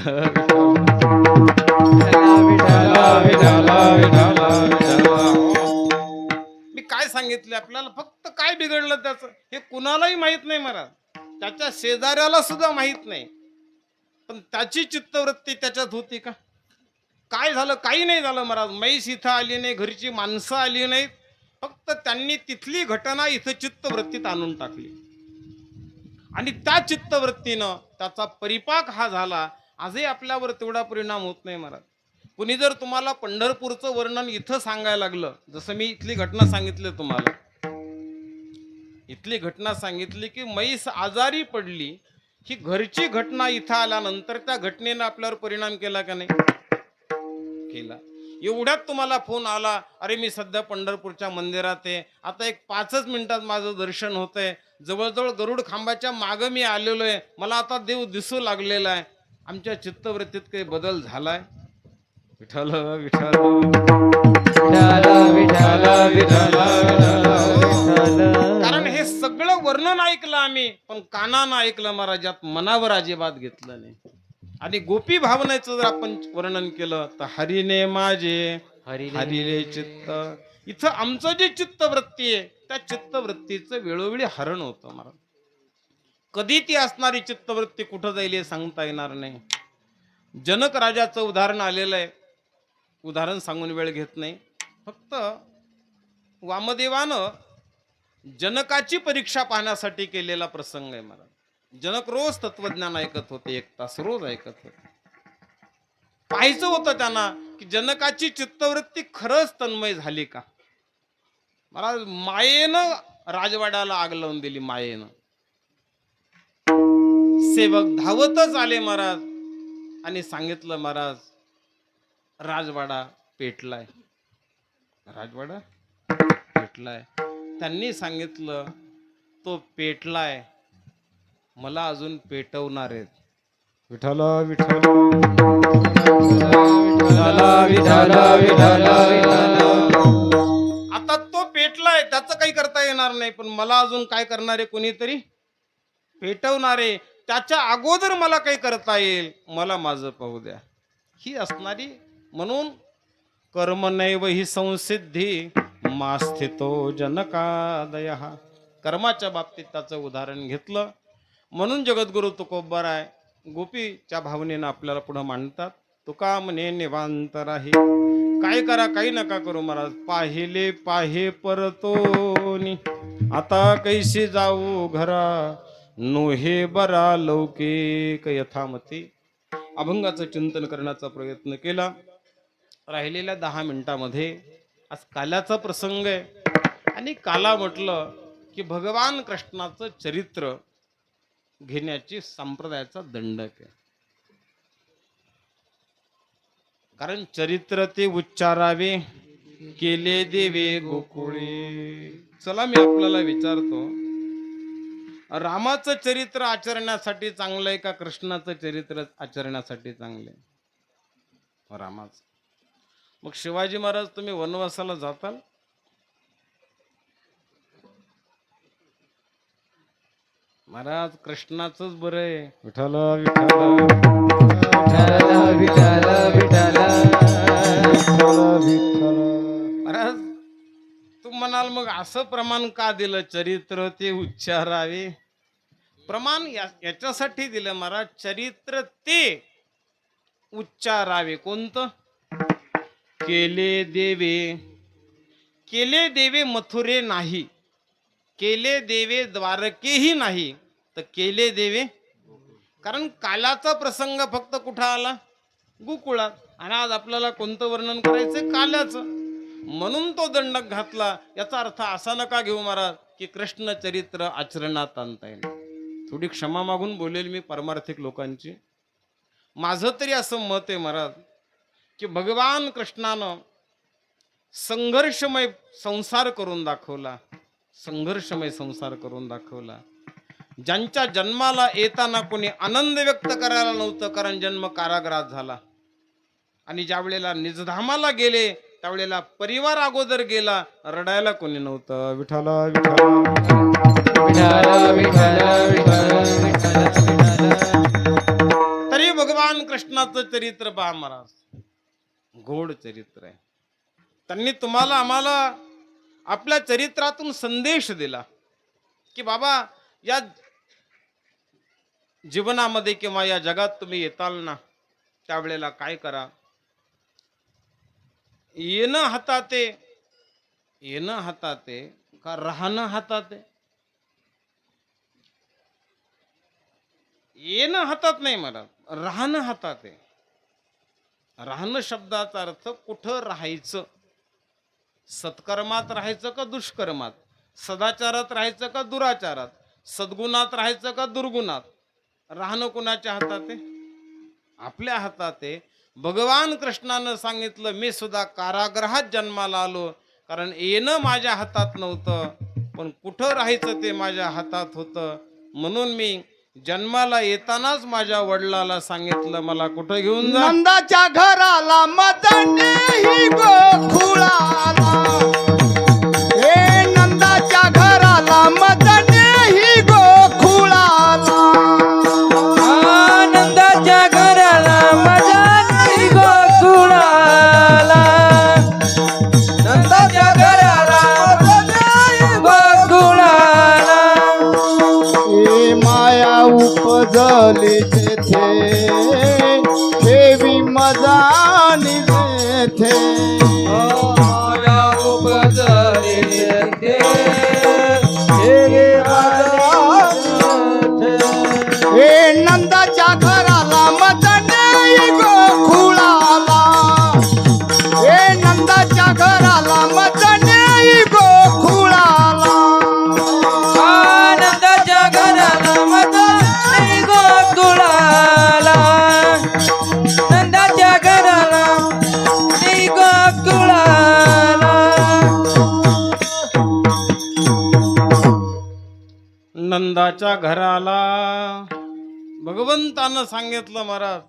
मी काय सांगितलं आपल्याला? फक्त काय बिघडलं त्याचं हे कुणालाही माहित नाही महाराज. त्याच्या शेजाऱ्याला सुद्धा माहित नाही. पण त्याची चित्तवृत्ती त्याच्यात होती का? काय झालं? काही नाही झालं महाराज. म्हैस इथं आली नाही, घरची माणसं आली नाहीत. फक्त त्यांनी तिथली घटना इथं चित्तवृत्तीत आणून टाकली आणि त्या चित्तवृत्तीनं त्याचा परिपाक हा झाला. आजही आपल्यावर तेवढा परिणाम होत नाही महाराज. कुणी जर तुम्हाला पंढरपूरचं वर्णन इथं सांगायला लागलं, जसं मी इथली घटना सांगितली तुम्हाला, इथली घटना सांगितली की म्हैस आजारी पडली, ही घरची घटना इथं आल्यानंतर त्या घटनेनं आपल्यावर परिणाम केला का नाही? केला. एवढ्यात तुम्हाला फोन आला, अरे मी सध्या पंढरपूरच्या मंदिरात आहे, आता एक 5च मिनिटात माझं दर्शन होतंय, जवळजवळ गरुड खांबाच्या मागं मी आलेलो आहे, मला आता देव दिसू लागलेला आहे. आमच्या चित्तवृत्तीत काही बदल झालाय? विठ्ठल विठ्ठल कारण हे सगळं सगळं वर्णन ऐकलं आम्ही, पण कानानं ऐकलं महाराज, यात मनावर अजिबात घेतलं नाही. आणि गोपी भावनेचं जर आपण वर्णन केलं तर हरीने माझे हरिले चित्त, इथं आमचं जे चित्तवृत्ती आहे त्या चित्तवृत्तीचं वेळोवेळी हरण होतं महाराज. कधी ती असणारी चित्तवृत्ती कुठं जाईल हे सांगता येणार नाही. जनक राजाचं उदाहरण आलेलं आहे, उदाहरण सांगून वेळ घेत नाही. फक्त वामदेवानं जनकाची परीक्षा पाहण्यासाठी केलेला प्रसंग आहे महाराज. जनक रोज तत्वज्ञान ऐकत होते, 1 तास रोज ऐकत होते. पाहायचं होतं त्यांना की जनकाची चित्तवृत्ती खरंच तन्मय झाली का. महाराज मायेनं राजवाड्याला आग लावून दिली. मायेनं सेवक धावतच आले महाराज आणि सांगितलं, महाराज राजवाडा पेटलाय, राजवाडा पेटलाय. त्यांनी सांगितलं, तो पेटलाय, मला अजून पेटवणार आहेत. विठ्ठल विठ्ठल आता तो पेटलाय, त्याचं काही करता येणार नाही, पण मला अजून काय करणारे, कोणीतरी पेटवणारे, त्याच्या अगोदर मला काही करता येईल, मला माझं पाहू द्या. ही असणारी, म्हणून कर्म नैव ही संसिद्धी मा स्थितो जनकादय. कर्माच्या बाबतीत त्याचं उदाहरण घेतलं. म्हणून जगद्गुरु तुकोबाराय गोपीच्या भावनेनं आपल्याला पुढे मांडतात. तुका म्हणे निवांत राही, काय करा काही नका करू महाराज. पाहिले पाहे परतोनी, आता कैशी जाऊ घरा, नोहे बरा लौकिक यथामती. अभंगाचं चिंतन करण्याचा प्रयत्न केला. राहिलेल्या 10 मिनिटामध्ये आज काल्याचा प्रसंग आहे. आणि काला म्हटलं की भगवान कृष्णाचं चरित्र घेण्याची संप्रदायाचा दंडक आहे. कारण चरित्र ते उच्चारावे, केले देवे गोकुळे. चला मी आपल्याला विचारतो, रामाचं चरित्र आचरण्यासाठी चांगलं आहे का कृष्णाचं चरित्र आचरण्यासाठी चांगलं आहे? रामाचं. मग शिवाजी महाराज तुम्ही वनवासाला जाताल, महाराज कृष्णाचंच बरं आहे. विठ्ठल महाराज तू म्हणाल मग असं प्रमाण का दिलं, चरित्र ते उच्चारावे. प्रमाण याच्यासाठी दिलं महाराज, चरित्र ते उच्चारावे. कोणतं? केले देवे. केले देवे मथुरे नाही, केले देवे द्वारकेही नाही, तर केले देवे. कारण कालाचा प्रसंग फक्त कुठं आला? गोकुळात. आणि आज आपल्याला कोणतं वर्णन करायचं? काल्याचं. म्हणून तो दंडक घातला. याचा अर्थ असा नका घेऊ महाराज की कृष्ण चरित्र आचरणात आणता येईल. थोडी क्षमा मागून बोलेल मी परमार्थिक लोकांची. माझं तरी असं मत आहे महाराज की भगवान कृष्णानं संघर्षमय संसार करून दाखवला. संघर्षमय संसार करून दाखवला. ज्यांच्या जन्माला येताना कोणी आनंद व्यक्त करायला नव्हतं, कारण जन्म कारागृहात झाला. आणि ज्या वेळेला निजधामाला गेले त्यावेळेला परिवार अगोदर गेला, रडायला कोणी नव्हतं. विठ्ठल तरी भगवान कृष्णाचं चरित्र पहा महाराज, गोड चरित्र आहे. त्यांनी तुम्हाला आम्हाला आपल्या चरित्रातून संदेश दिला की बाबा या जीवनामध्ये किंवा या जगात तुम्ही येताल ना, त्यावेळेला काय करा. येणं हातात आहे, येणं हातात आहे का राहणं हातात आहे? येणं हातात नाही मला, राहणं हातात आहे. राहणं शब्दाचा अर्थ कुठं राहायचं. सत्कर्मात राहायचं का दुष्कर्मात, सदाचारात राहायचं का दुराचारात, सद्गुणात राहायचं का दुर्गुणात. राहणं कुणाच्या हातात आहे? आपल्या हातात आहे. भगवान कृष्णानं सांगितलं मी सुद्धा कारागृहात जन्माला आलो, कारण येणं माझ्या हातात नव्हतं, पण कुठं राहायचं ते माझ्या हातात होतं. म्हणून मी जन्माला येतानाच माझ्या वडिलाला सांगितलं मला कुठं घेऊन जा. नंदाच्या घराला मदने ही गोकुळाला, हे नंदाच्या घराला मदने उपजली जेथे ठेवी मजा निजेथे माया उपजली तेथे, हे हे नंदाच्या घराला मदने गोकुळाला हे नंदाच्या घराला मदने गोकुळाला आनंदाच्या घराला मदने गोकुळाला, नंदाच्या घराला मदने गोकुळाला. नंदाच्या घराला भगवंतानं सांगितलं महाराज,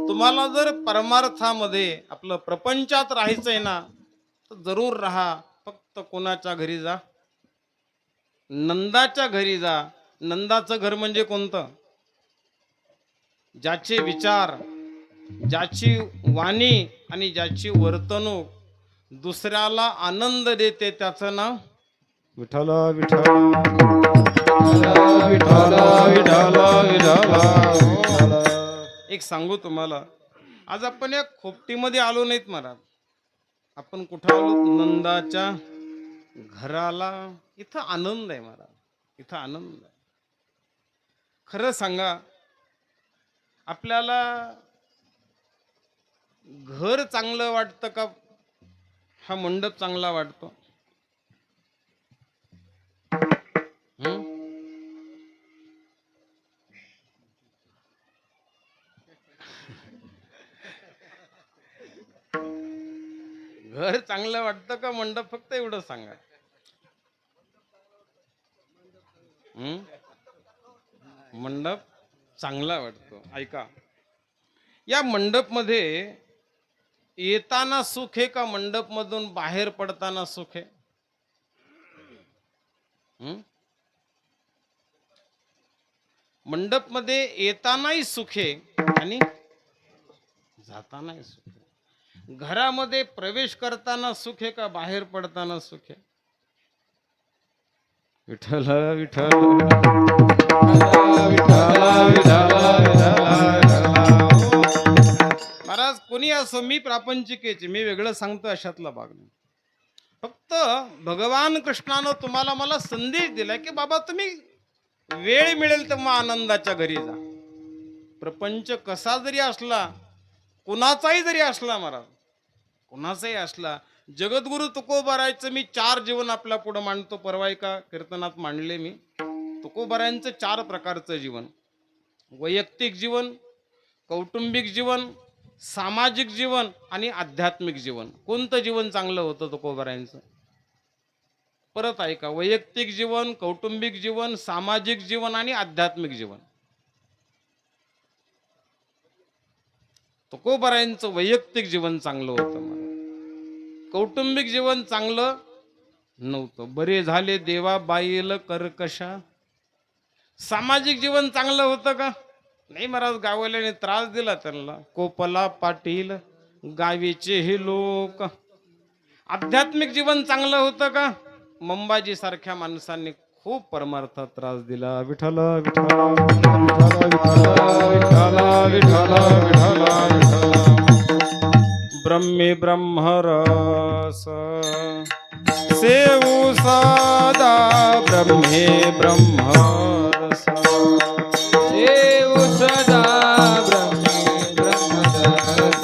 तुम्हाला जर परमार्थामध्ये आपलं प्रपंचात राहायचंय ना तर जरूर राहा, फक्त कोणाच्या घरी जा? नंदाच्या घरी जा. नंदाचं घर म्हणजे कोणतं? ज्याचे विचार, ज्याची वाणी आणि ज्याची वर्तणूक दुसऱ्याला आनंद देते त्याचं नाव विठ्ठल. विठ्ठल विठ्ठल विठ्ठल विठ्ठल. एक सांगू तुम्हाला, आज आपण या खोपटीमध्ये आलो नाहीत महाराज, आपण कुठं आलो? नंदाच्या घराला. इथं आनंद आहे महाराज, इथं आनंद आहे. खरं सांगा, आपल्याला घर चांगलं वाटतं का हा मंडप चांगला वाटतो? हं? घर चांगलं वाटतं का मंडप? फक्त एवढं सांगा. मंडप चांगला वाटतो. ऐका, या मंडप मध्ये येताना सुख आहे का मंडप मधून बाहेर पडताना सुख आहे? मंडप मध्ये येतानाही सुख आहे आणि जातानाही सुख आहे. घरामध्ये प्रवेश करताना सुख आहे का बाहेर पडताना सुख आहे? विठ्ठल विठ्ठल महाराज, कोणी असो, मी प्रापंचिकेचे, मी वेगळं सांगतो अशातला भाग नाही. फक्त भगवान कृष्णानं तुम्हाला मला संदेश दिलाय की बाबा तुम्ही वेळ मिळेल तर मग आनंदाच्या घरी जा. प्रपंच कसा जरी असला, कुणाचाही जरी असला महाराज, कुणाचाही असला, जगद्गुरु तुकोबारायचं मी 4 जीवन आपल्या पुढे मांडतो. परवा एका कीर्तनात मांडले मी. तुकोबारायांचं 4 प्रकारचं जीवन: वैयक्तिक जीवन, कौटुंबिक जीवन, सामाजिक जीवन आणि आध्यात्मिक जीवन. कोणतं जीवन चांगलं होतं तुकोबारायांचं? परत ऐका, वैयक्तिक जीवन, कौटुंबिक जीवन, सामाजिक जीवन आणि आध्यात्मिक जीवन. तुकोबारायांचं वैयक्तिक जीवन चांगलं होतं मला, कौटुंबिक जीवन चांगलं नव्हतं. बरे झाले देवा बाईल कर्कशा. सामाजिक जीवन चांगलं होतं का? नाही महाराज, गाववाल्याने त्रास दिला त्यांना. कोपला पाटील गावीचे हे लोक. आध्यात्मिक जीवन चांगलं होतं का? मंबाजी सारख्या माणसांनी खूप परमार्थात त्रास दिला. विठ्ठल विठ्ठल ब्रह्मे ब्रह्मरस सेवू सदा ब्रह्मे ब्रह्मरस. देव सदा ब्रह्मे ब्रह्मरस,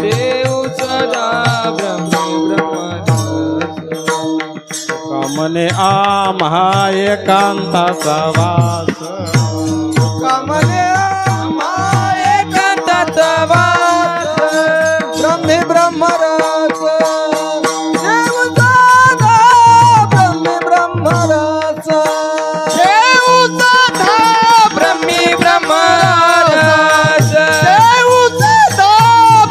देव सदा ब्रह्मे ब्रह्मरस. कामने आम्हा एकांताचा वास. कामने एकांताचा वास, ब्रह्मे ब्रह्मरस देव सदा ब्रह्मे ब्रह्मरस देव सदा ब्रह्मे ब्रह्मरस, देव सदा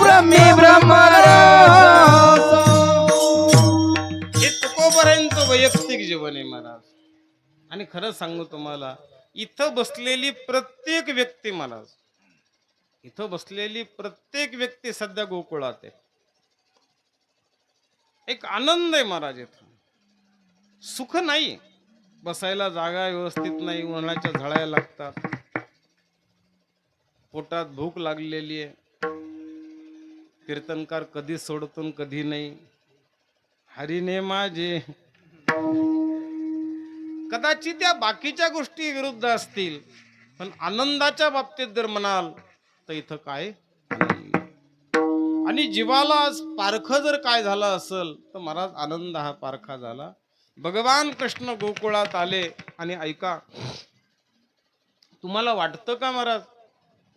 ब्रह्मे ब्रह्मरस. हे तुकोबारायांचं वैयक्तिक जीवन आहे महाराज. आणि खरं सांगू तुम्हाला, इथं बसलेली प्रत्येक व्यक्ती महाराज, इथं बसलेली प्रत्येक व्यक्ती सध्या गोकुळात आहे. एक आनंद आहे महाराज. इथं सुख नाही, बसायला जागा व्यवस्थित नाही, उन्हाच्या झळाया लागतात. पोटात भूक लागलेली आहे. कीर्तनकार कधी सोडतो न कधी नाही. हरीने माझे कदाचित या बाकीच्या गोष्टी विरुद्ध असतील, पण आनंदाच्या बाबतीत जर म्हणाल तर इथं काय आनंद. आणि जीवाला आज पारखं जर काय झालं असेल तर महाराज आनंद हा पारखा झाला. भगवान कृष्ण गोकुळात आले. आणि ऐका, तुम्हाला वाटतं का महाराज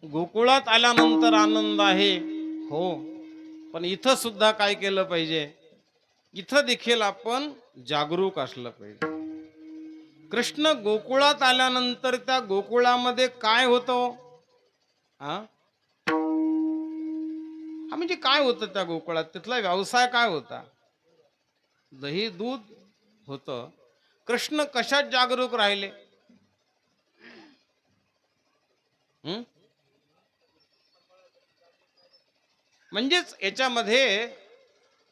गोकुळात आल्यानंतर आनंद आहे? हो, पण इथं सुद्धा काय केलं पाहिजे? इथं देखील आपण जागरूक असलं पाहिजे. कृष्ण गोकुळात आल्यानंतर त्या गोकुळामध्ये काय होतं? हा म्हणजे काय होतं त्या गोकुळात? तिथला व्यवसाय काय होता? दही दूध होतं. कृष्ण कशात जागरूक राहिले? म्हणजेच याच्यामध्ये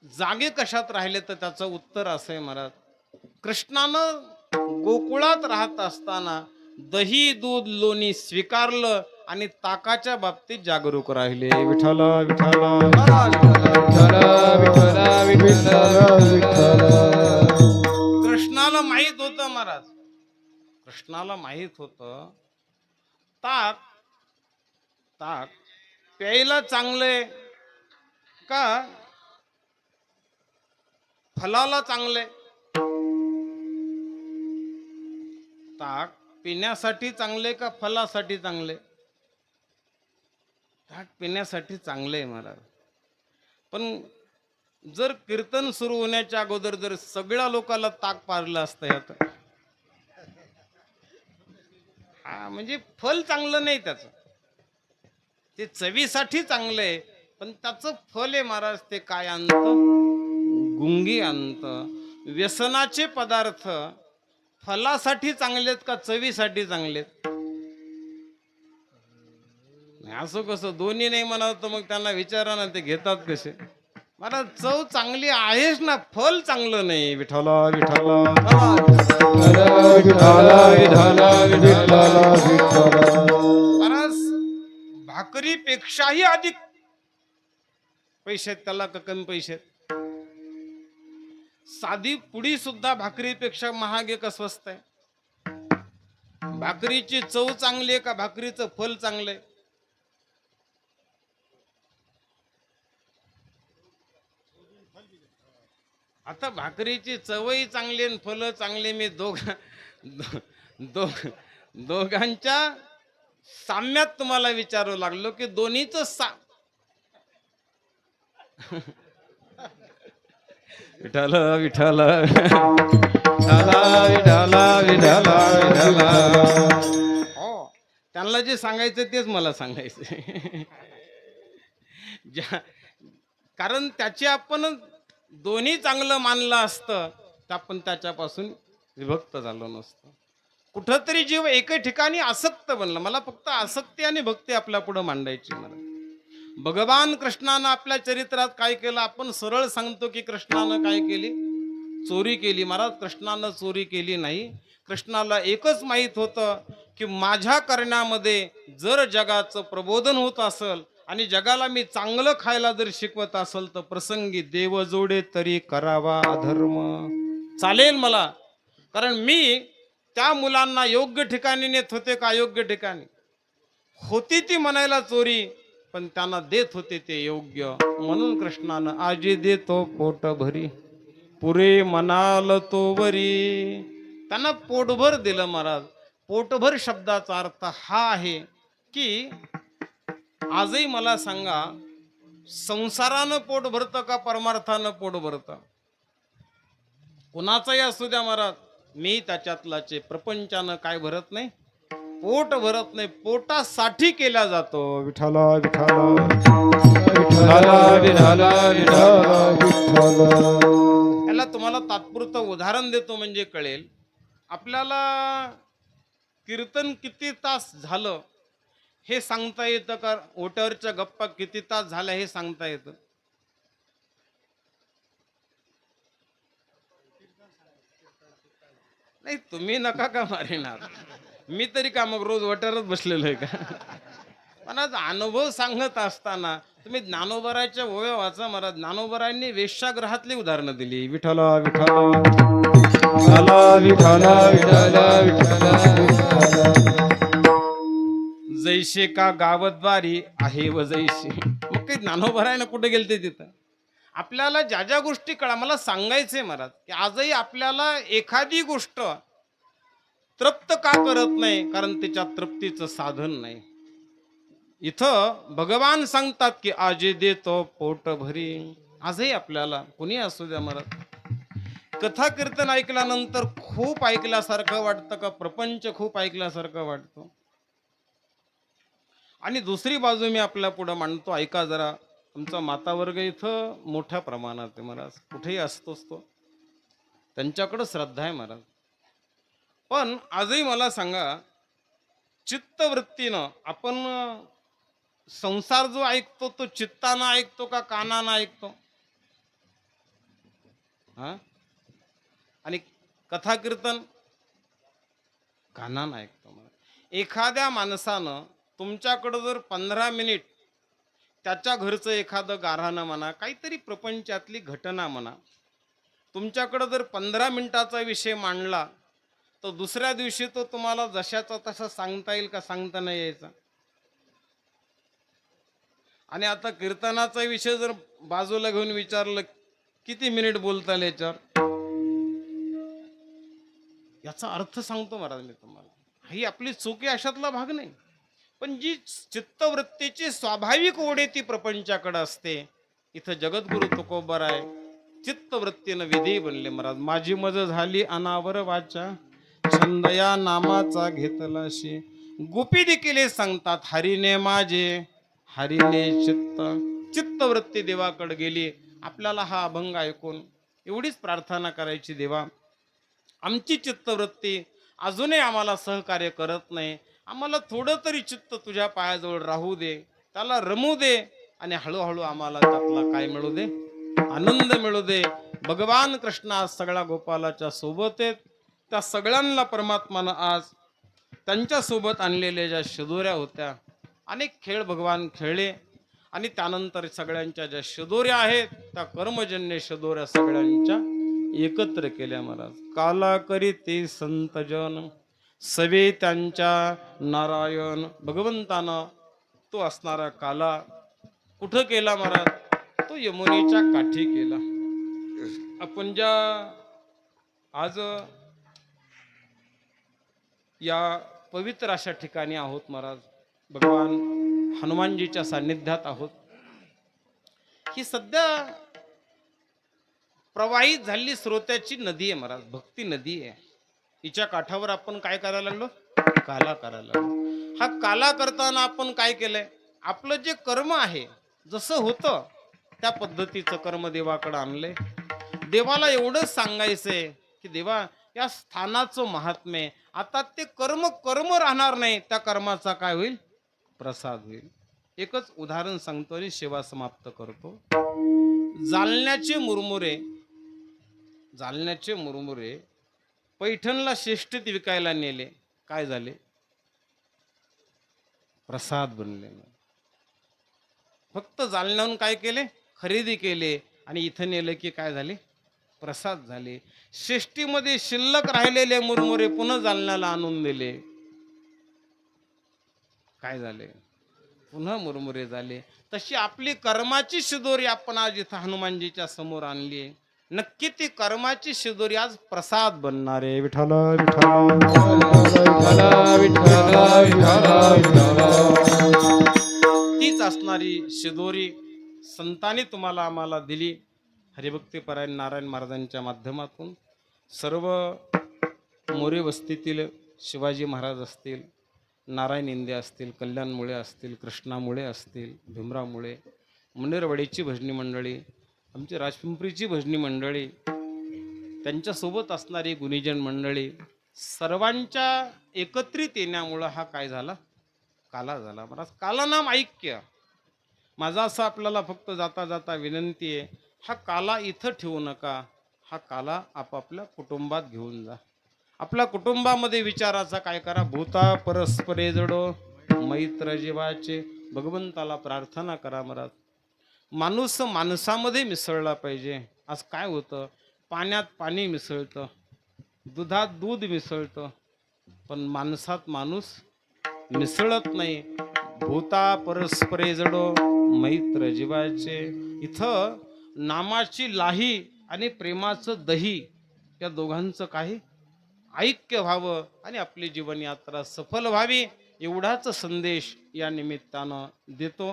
जागे कशात राहिले तर त्याचं उत्तर असं आहे महाराज, कृष्णानं गोकुळात राहत असताना दही दूध लोणी स्वीकारलं आणि ताकाच्या बाबतीत जागरूक राहिले. विठ्ठल विठ्ठल कृष्णाला माहित होतं महाराज, कृष्णाला माहित होतं ताक ताक प्यायला चांगले का फलाला चांगले? ताक पिण्यासाठी चांगले का फलासाठी चांगले? ताक पिण्यासाठी चांगले आहे महाराज. पण जर कीर्तन सुरू होण्याच्या अगोदर जर सगळ्या लोकांना ताक पारलं असतं यात, म्हणजे फल चांगलं नाही त्याचं. ते चवीसाठी चांगलं आहे, पण त्याचं फल आहे महाराज ते काय आणतं? गुंगी आणतं. व्यसनाचे पदार्थ फलासाठी चांगलेत का चवीसाठी चंगलेत? असं कसं? दोन्ही नाही म्हणावं तर मग त्यांना विचारा ना, ते घेतात कसे? महाराज चव चांगली आहेच ना, फल चांगलं नाही. विठ्ठल विठ्ठल महाराज भाकरीपेक्षाही अधिक पैसे आहेत त्याला का कमी पैसे आहेत? साधी पुडी सुद्धा भाकरीपेक्षा महाग आहे का स्वस्त आहे? भाकरीची चव चांगली आहे का भाकरीचं फल चांगलं आहे? आता भाकरीची चवही चांगली आणि फल चांगले, मी दोघांच्या साम्यात तुम्हाला विचारू लागलो की दोन्हीच विठ्ठल विठ्ठल हो, त्यांना जे सांगायचं तेच मला सांगायचं. कारण त्याचे आपण दोन्ही चांगलं मानलं असतं तर आपण त्याच्यापासून विभक्त झालो नसतो. कुठंतरी जीव एकही ठिकाणी आसक्त बनला. मला फक्त आसक्ती आणि भक्ती आपल्या पुढे मांडायची. मला भगवान कृष्णानं आपल्या चरित्रात काय केलं आपण सरळ सांगतो की कृष्णानं काय केली? चोरी केली. महाराज कृष्णानं चोरी केली नाही. कृष्णाला एकच माहित होतं की माझ्या करण्यामध्ये जर जगाचं प्रबोधन होत असेल आणि जगाला मी चांगलं खायला जर शिकवत असेल तर प्रसंगी देव जोडे तरी करावा अधर्म. चालेल मला, कारण मी त्या मुलांना योग्य ठिकाणी नेत होते का अयोग्य ठिकाणी? होती ती म्हणायला चोरी, पण त्यांना देत होते ते योग्य. म्हणून कृष्णानं आजी देतो पोट भरी पुरे म्हणाल तो वरी. त्यांना पोटभर दिलं महाराज. पोटभर शब्दाचा अर्थ हा आहे की आजही मला सांगा, संसारानं पोट भरतं का परमार्थानं पोट भरतं? कुणाचाही असू द्या महाराज, मी त्याच्यातलाचे. प्रपंचानं काय भरत नाही? पोट भरत नाही. पोटासाठी केला जातो. विठ्ठल विठ्ठल याला तुम्हाला तात्पुरतं उदाहरण देतो म्हणजे कळेल आपल्याला. कीर्तन किती तास झालं हे सांगता येतं का? ओट्यावरच्या गप्पा किती तास झाल्या हे सांगता येतं? नाही, तुम्ही नका का मारेनार, मी तरी का मग रोज ओट्यावरच बसलेलो आहे का? महाराज अनुभव सांगत असताना तुम्ही ज्ञानोबराच्या ओव्या वाचा महाराज. ज्ञानोबरांनी वेश्यागृहातली उदाहरणं दिली. विठ्ठल विठ्ठल विठ्ठल विठ्ठल विठ्ठल जैसे का गावद्वारी आहे व जैसे. मग काही ज्ञानोबरायनं कुठे गेलते तिथं. आपल्याला ज्या ज्या गोष्टी कळा मला सांगायचंय महाराज की आजही आपल्याला एखादी गोष्ट तृप्त का करत नाही, कारण त्याच्यात तृप्तीचं साधन नाही. इथं भगवान सांगतात की आजे देतो पोट भरी. आजही आपल्याला कोणी असू द्या महाराज कथा कीर्तन ऐकल्यानंतर खूप ऐकल्यासारखं वाटतं का प्रपंच खूप ऐकल्यासारखं वाटतं. आणि दुसरी बाजू मी आपल्या पुढे मांडतो, ऐका जरा. आमचा मातावर्ग इथं मोठ्या प्रमाणात आहे महाराज, कुठेही असतोच तो, त्यांच्याकडे श्रद्धा आहे महाराज. पण आजही मला सांगा चित्तवृत्तीनं आपण संसार जो ऐकतो तो चित्तानं ऐकतो का कानानं ऐकतो? हा, आणि कथा कीर्तन कानानं ऐकतो. एखाद्या माणसानं तुमच्याकडं जर 15 मिनिट त्याच्या घरचं एखादं गाऱ्हाणं म्हणा, काहीतरी प्रपंचातली घटना म्हणा, तुमच्याकडं जर 15 मिनिटाचा विषय मांडला तर दुसऱ्या दिवशी तो तुम्हाला जशाचा तसा सांगता येईल का, सांगता नाही यायचा. आणि आता कीर्तनाचा विषय जर बाजूला घेऊन विचारलं किती मिनिट बोलता येईल याच्यावर, याचा अर्थ सांगतो महाराज मी तुम्हाला. ही आपली चूक आहे अशातला भाग नाही. पण जी चित्तवृत्तीची स्वाभाविक ओढ ती प्रपंचाकडे असते. इथं जगद्गुरु तुकोबर आहे, चित्तवृत्तीनं विधी बनले महाराज. माझी मज झाली अनावर वाचा, छंदया नामाचा घेतलाशी. गोपी देखील सांगतात हरीने माझे हरीने चित्त. चित्तवृत्ती देवाकडे गेली. आपल्याला हा अभंग ऐकून एवढीच प्रार्थना करायची, देवा आमची चित्तवृत्ती अजूनही आम्हाला सहकार्य करत नाही, आम्हाला थोडं तरी चित्त तुझ्या पायाजवळ राहू दे, त्याला रमू दे, आणि हळूहळू आम्हाला त्यातला काय मिळू दे, आनंद मिळू दे. भगवान कृष्ण आज सगळ्या गोपालाच्या सोबत आहेत. त्या सगळ्यांना परमात्मानं आज त्यांच्या सोबत आणलेल्या ज्या शिदोऱ्या होत्या, अनेक खेळ भगवान खेळले. आणि त्यानंतर सगळ्यांच्या ज्या शिदोऱ्या आहेत त्या कर्मजन्य शिदोऱ्या सगळ्यांच्या एकत्र केल्या महाराज. काला करीते संतजन सवे त्यांच्या नारायण. भगवंतानं तो असणारा काला कुठं केला महाराज? तो यमुनेच्या काठी केला. आपण ज्या आज या पवित्र अशा ठिकाणी आहोत महाराज, भगवान हनुमानजीच्या सान्निध्यात आहोत. ही सध्या प्रवाहित झालेली स्रोताची नदी आहे महाराज, भक्ती नदी आहे. हिच्या काठावर आपण काय करायला लागलो? काला करायला लागलो. हा काला करताना आपण काय केलंय? आपलं जे कर्म आहे जसं होतं त्या पद्धतीचं कर्म देवाकडे आणलंय. देवाला एवढंच सांगायचंय की देवा या स्थानाचं महात्म्य, आता ते कर्म कर्म राहणार नाही, त्या कर्माचा काय होईल? प्रसाद होईल. एकच उदाहरण सांगतो आणि सेवा समाप्त करतो. जालन्याचे मुरमुरे पैठणला श्रेष्ठीत विकायला नेले. काय झाले? प्रसाद बनले. फक्त जालन्याहून काय केले? खरेदी केले आणि इथं नेलं की काय झाले? प्रसाद झाले. श्रेष्ठीमध्ये शिल्लक राहिलेले मुरमुरे पुन्हा जालन्याला आणून दिले. काय झाले? पुन्हा मुरमुरे झाले. तशी आपली कर्माची शिदोरी आपण आज इथं हनुमानजीच्या समोर आणली. नक्की ती कर्माची शिदोरी आज प्रसाद बनणार आहे. विठ्ठल तीच असणारी शिदोरी संतांनी तुम्हाला आम्हाला दिली. हरिभक्तीपरायण नारायण महाराजांच्या माध्यमातून सर्व मोरे वस्तीतील शिवाजी महाराज असतील, नारायण इंदे असतील, कल्याण मुळे असतील, कृष्णा मुळे असतील, भीमराव मुळे, मुंडेरवाडीची भजनी मंडळी, आमची राजपिंपरीची भजनी मंडळी, त्यांच्यासोबत असणारी गुणीजन मंडळी, सर्वांच्या एकत्रित येण्यामुळं हा काय झाला? काला झाला. महाराज काला नाम ऐक्य. माझा असं आपल्याला फक्त जाता जाता विनंती आहे, हा काला इथं ठेवू नका. हा काला आपापल्या कुटुंबात घेऊन जा. आपल्या कुटुंबामध्ये विचाराचा काय करा? भूता परस्परे जडो मैत्र जीवाचे भगवंताला प्रार्थना करा. महाराज माणूस माणसामध्ये मिसळला पाहिजे. आज काय होतं, पाण्यात पाणी मिसळतं, दुधात दूध मिसळतं, पण माणसात माणूस मिसळत नाही. भूता परस्परे जडो मैत्र जीवाचे. इथं नामाची लाही आणि प्रेमाचं दही या दोघांचं काही ऐक्य व्हावं आणि आपली जीवन यात्रा सफल व्हावी एवढाच संदेश या निमित्तानं देतो.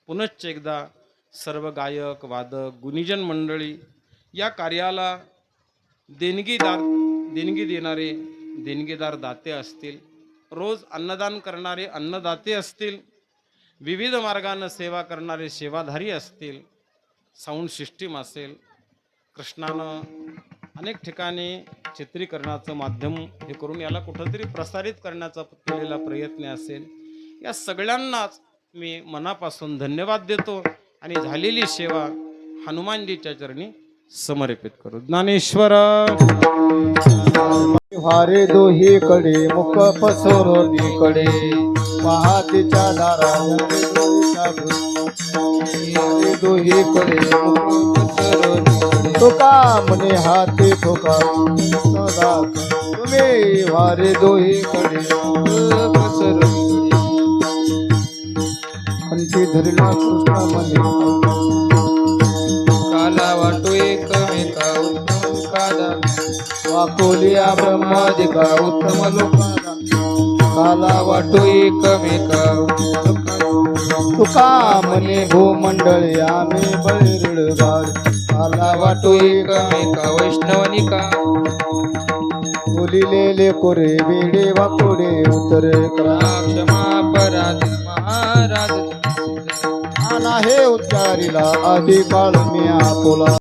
पुनश्च एकदा सर्व गायक वादक गुणीजन मंडळी या कार्याला देणगी देणारे देणगीदार दाते असतील, रोज अन्नदान करणारे अन्नदाते असतील, विविध मार्गानं सेवा करणारे सेवाधारी असतील, साऊंड सिस्टीम असेल, कृष्णानं अनेक ठिकाणी चित्रीकरणाचं माध्यम हे करून याला कुठंतरी प्रसारित करण्याचा केलेला प्रयत्न असेल, या सगळ्यांनाच मी मनापासून धन्यवाद देतो आणि झालेली सेवा हनुमानजीच्या चरणी समर्पित करू. ज्ञानेश्वर वारे दोही कडे मुख पसरून कडे महातीच्या दारा दोही कडे मुख पसरून कडे तुका म्हणे हाती ठोका सदा तुम्ही वारे दोही कडे मुख पसरून कंठी धरला कृष्ण म्हणे काला वाटो एकमेका उत्तम कादा वाकोलिया ब्रह्मादिका उत्तम लोकांना काला वाटो एकमेका तुका म्हणे भूमंडळी आम्ही बळीरडगार काला वाटो एकमेका वैष्णवनिका बोलिलेले कोरे वेडे वाकोडे उतरे करा क्षमा अपराध महाराज आना हे उच्चारीला आधी काळ मी आपोला